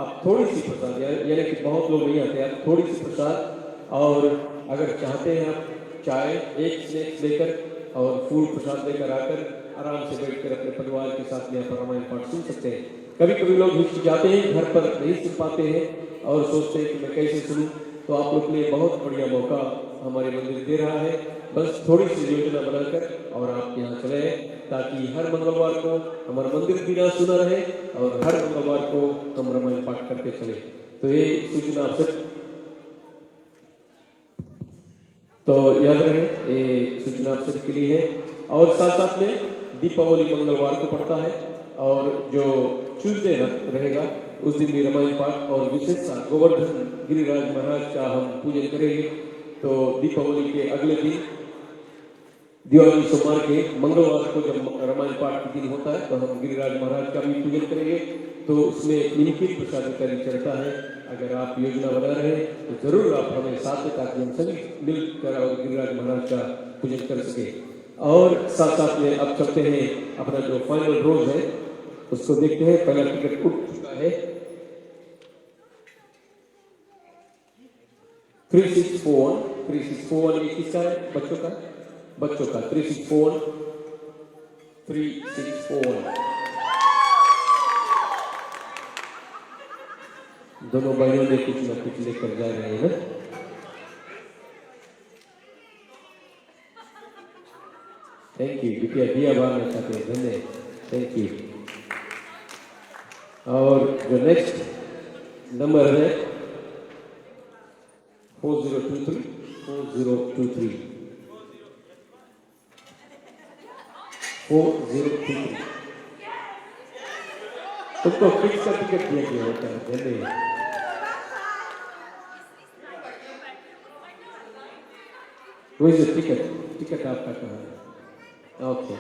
आप थोड़ी सी प्रसाद यानी कि बहुत लोग नहीं आते आप थोड़ी सी प्रसाद और अगर चाहते हैं आप चाय एक स्नैक्स लेकर और फूल प्रसाद लेकर आकर आराम से बैठकर अपने परिवार के साथ में यहाँ पर रामायण पाठ सुन सकते हैं। कभी कभी लोग हिचकिचाते हैं घर पर नहीं सुन पाते हैं और सोचते हैं कि मैं कैसे सुनूं तो आप लोग के लिए बहुत बढ़िया मौका हमारे मंदिर दे रहा है। बस थोड़ी सी योजना बनाकर और आप यहाँ चले ताकि हर मंगलवार को हमारा मंदिर भी ना सुना रहे और हर मंगलवार को हम रामायण पाठ करते चले। तो ये सूचना आप सब तो याद रहे ये सूचना आप सबके लिए है और साथ साथ में दीपावली मंगलवार को पड़ता है और जो ट्यूसडे रहेगा उस दिन भी रामायण पाठ और विशेष गोवर्धन गिरिराज महाराज का हम पूजन करेंगे। तो दीपावली के अगले दिन दिवाली सोमवार के मंगलवार को जब रामायण पाठ के दिन होता है तो हम गिरिराज महाराज का भी पूजन करेंगे। तो उसमें निम्नलिखित प्रसाद इत्यादि चढ़ता है। अगर आप योजना बना रहे हैं तो जरूर आप हमें साथ में ताकि हम सभी मिलकर और गिरिराज महाराज का पूजन कर सके। और साथ साथ में अब चलते हैं अपना जो फाइनल रोज है उसको देखते हैं। पहला टिकट उठ चुका है 3641 ये किसका है बच्चों का 3641 दोनों भाइयों ने कुछ न कुछ लेकर जा रहे हैं। थैंक यू बिटिया दिया बारना चाहते हैं धन्यवाद थैंक यू। और जो नेक्स्ट नंबर है 4023 तुमको फिक्स का टिकट दिया गया होता है धन्यवाद। वही जो टिकट आपका कहाँ है? ओके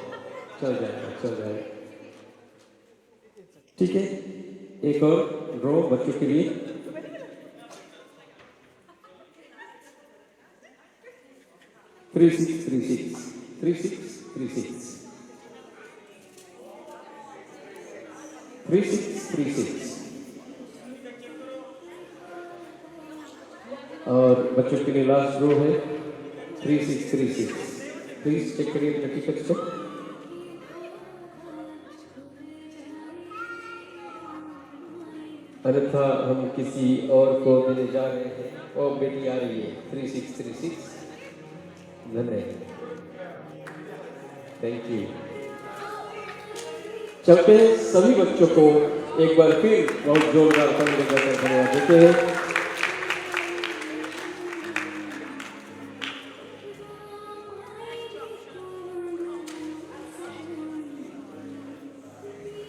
चल जाएगा ठीक है। एक और ड्रॉ बच्चों के लिए 3636 और बच्चों के लिए लास्ट ड्रॉ है 3636। प्लीज चेक करिए अपने टिकट्स को। अन्यथा हम किसी और को देने जा रहे हैं। और बेटी आ रही है 3636 धन्यवाद थैंक यू। चलते हैं सभी बच्चों को एक बार फिर बहुत जोरदार धन्यवाद देते हैं।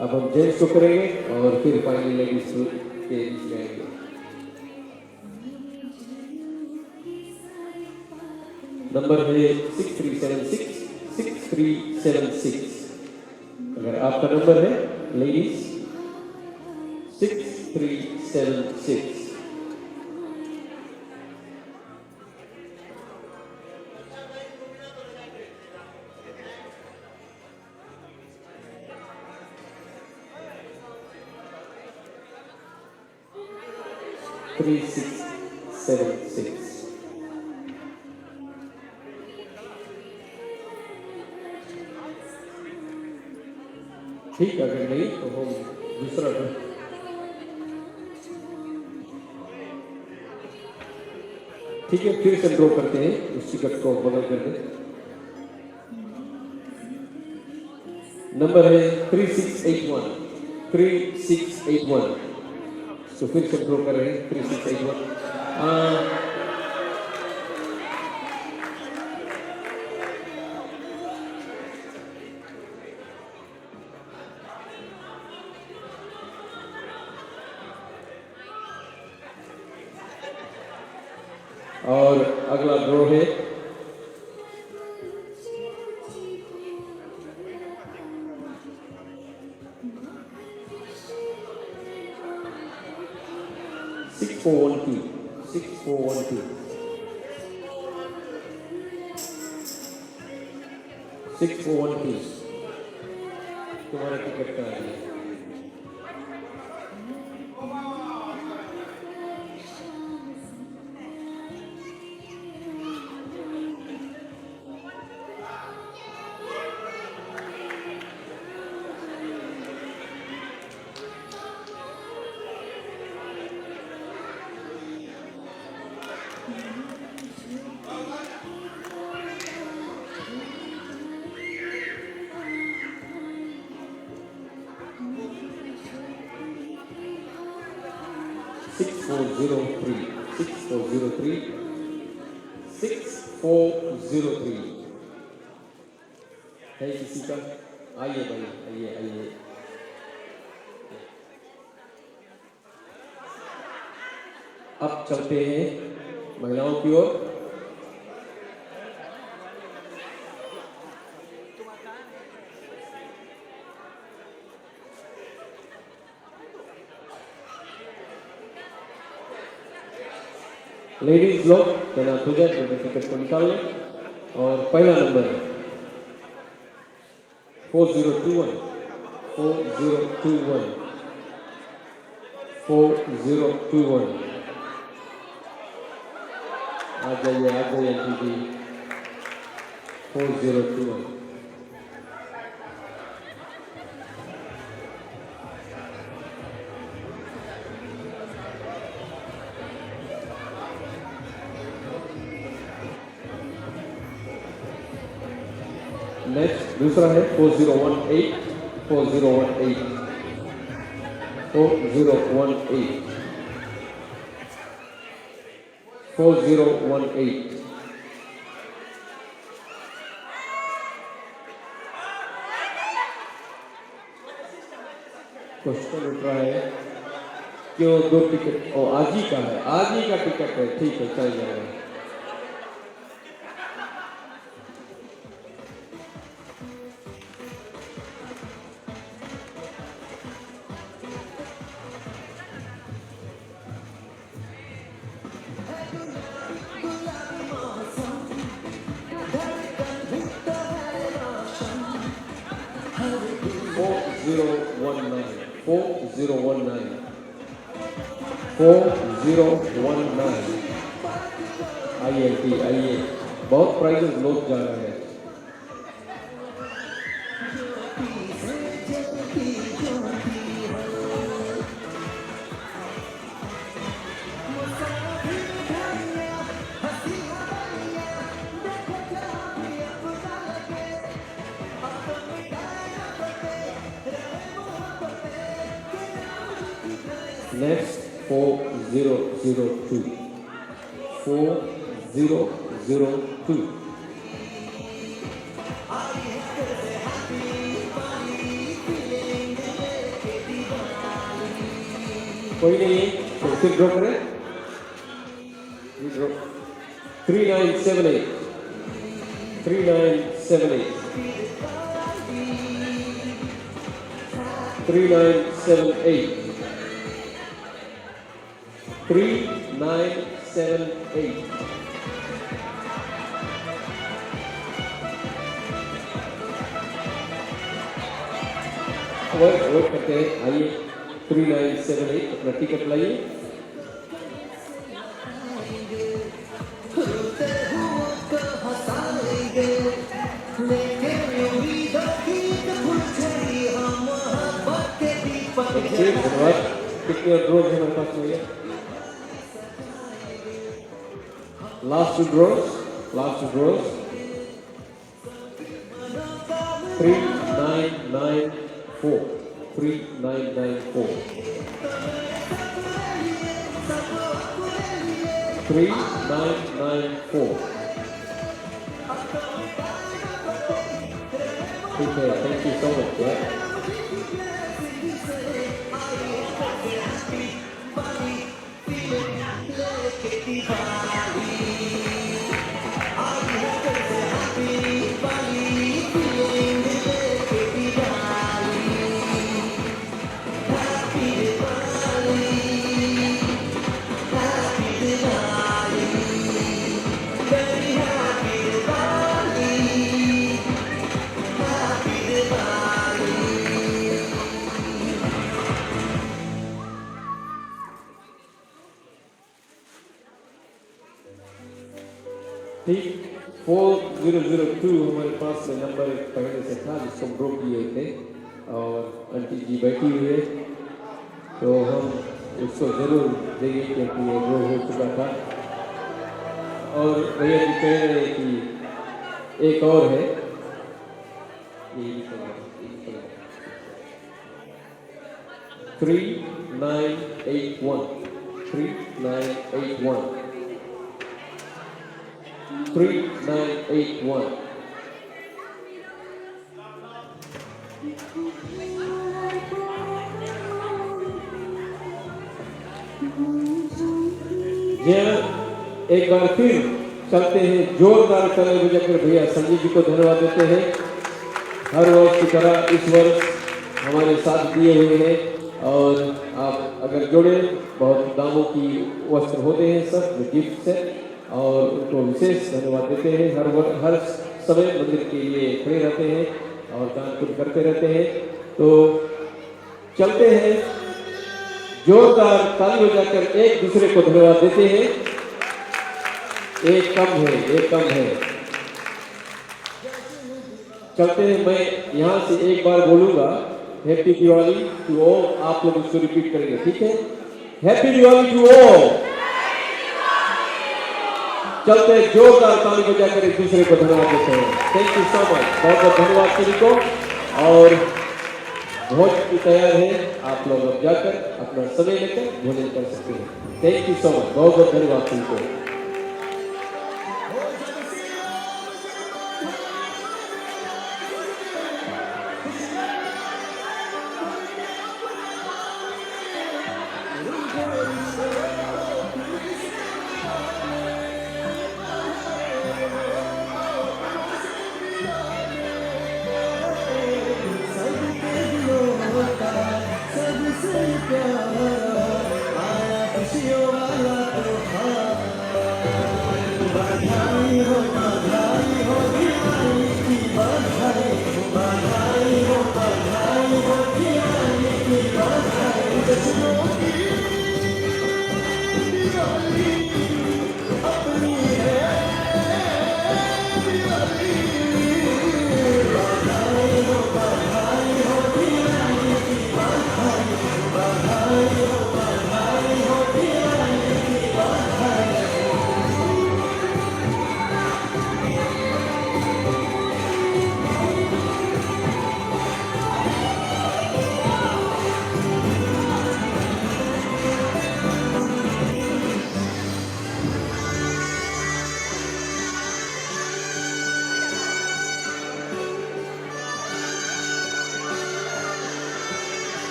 अब हम जेंट्स को करेंगे और फिर फाइनली लेडीज के बीच में आएंगे। नंबर है 6376। अगर आपका नंबर है लेडीज 6376। ठीक, अगर नहीं तो हम दूसरा ठीक है, फिर से ड्रॉ करते हैं, उस टिकट को बदल कर दें। नंबर है 3681। तो फिर से ड्रॉ कर रहे हैं 3681। और अगला ड्रॉ है 6412। तुम्हारा टिकट का है। है किसी का? आइए भाई, आइए। अब चलते हैं महिलाओं की ओर। लेडीज लोग कहना तुझे टिकट को निकाल लें और पहला नंबर है 4021। आ जाइए आंटी जी। 4021। नेक्स्ट दूसरा है 4018। 4018 क्वेश्चन उठ रहा है क्यों 2 टिकट? ओ आज ही का है, आज ही का टिकट है। ठीक है, चल जाएगा। आइए, बहुत प्राइजेस लोग जा रहे हैं। Next 4002. 4002. कोई नहीं तो फिर ड्रॉ करें 3978 3978 3978 3978 वर्क करते हैं आइए 3978 अपना टिकट लाइए धन्यवाद कितने ड्रॉ है हमारे पास में लास्ट टू ड्रॉज 3994 3994 3994 ठीक है थैंक यू सो मच ठीक 4002 हमारे पास में नंबर पहले से था जिसको हम ड्रॉ किए थे और आंटी जी बैठी हुई है तो हम उसको जरूर देंगे क्योंकि ये ड्रॉ हो चुका था और भैया जी कह रहे हैं कि एक और है ये 3981 3981 3981 एक बार फिर चलते हैं जोरदार ताली बजाकर भैया संजीव जी को धन्यवाद देते हैं हर वर्ष की तरह इस वर्ष हमारे साथ दिए हुए हैं और आप अगर जोड़े बहुत दामों की वस्त्र होते हैं सब गिफ्ट से और उनको विशेष धन्यवाद देते हैं हर समय मंदिर के लिए खड़े रहते हैं और दान पुण्य करते रहते हैं तो चलते हैं जोरदार ताली बजाकर एक दूसरे को धन्यवाद देते हैं एक कम है चलते हैं मैं यहाँ से एक बार बोलूंगा हैप्पी दिवाली टू ऑल आप लोग उसको रिपीट करेंगे ठीक है हैप्पी दिवाली टू ऑल चलते जोरदार ताली बजाकर एक दूसरे को धन्यवाद देते हैं थैंक यू सो मच बहुत बहुत धन्यवाद सभी को और भोज की तैयार है आप लोग अब जाकर अपना समय लेकर भोजन कर सकते हैं थैंक यू सो मच बहुत बहुत धन्यवाद सभी को बधाई हो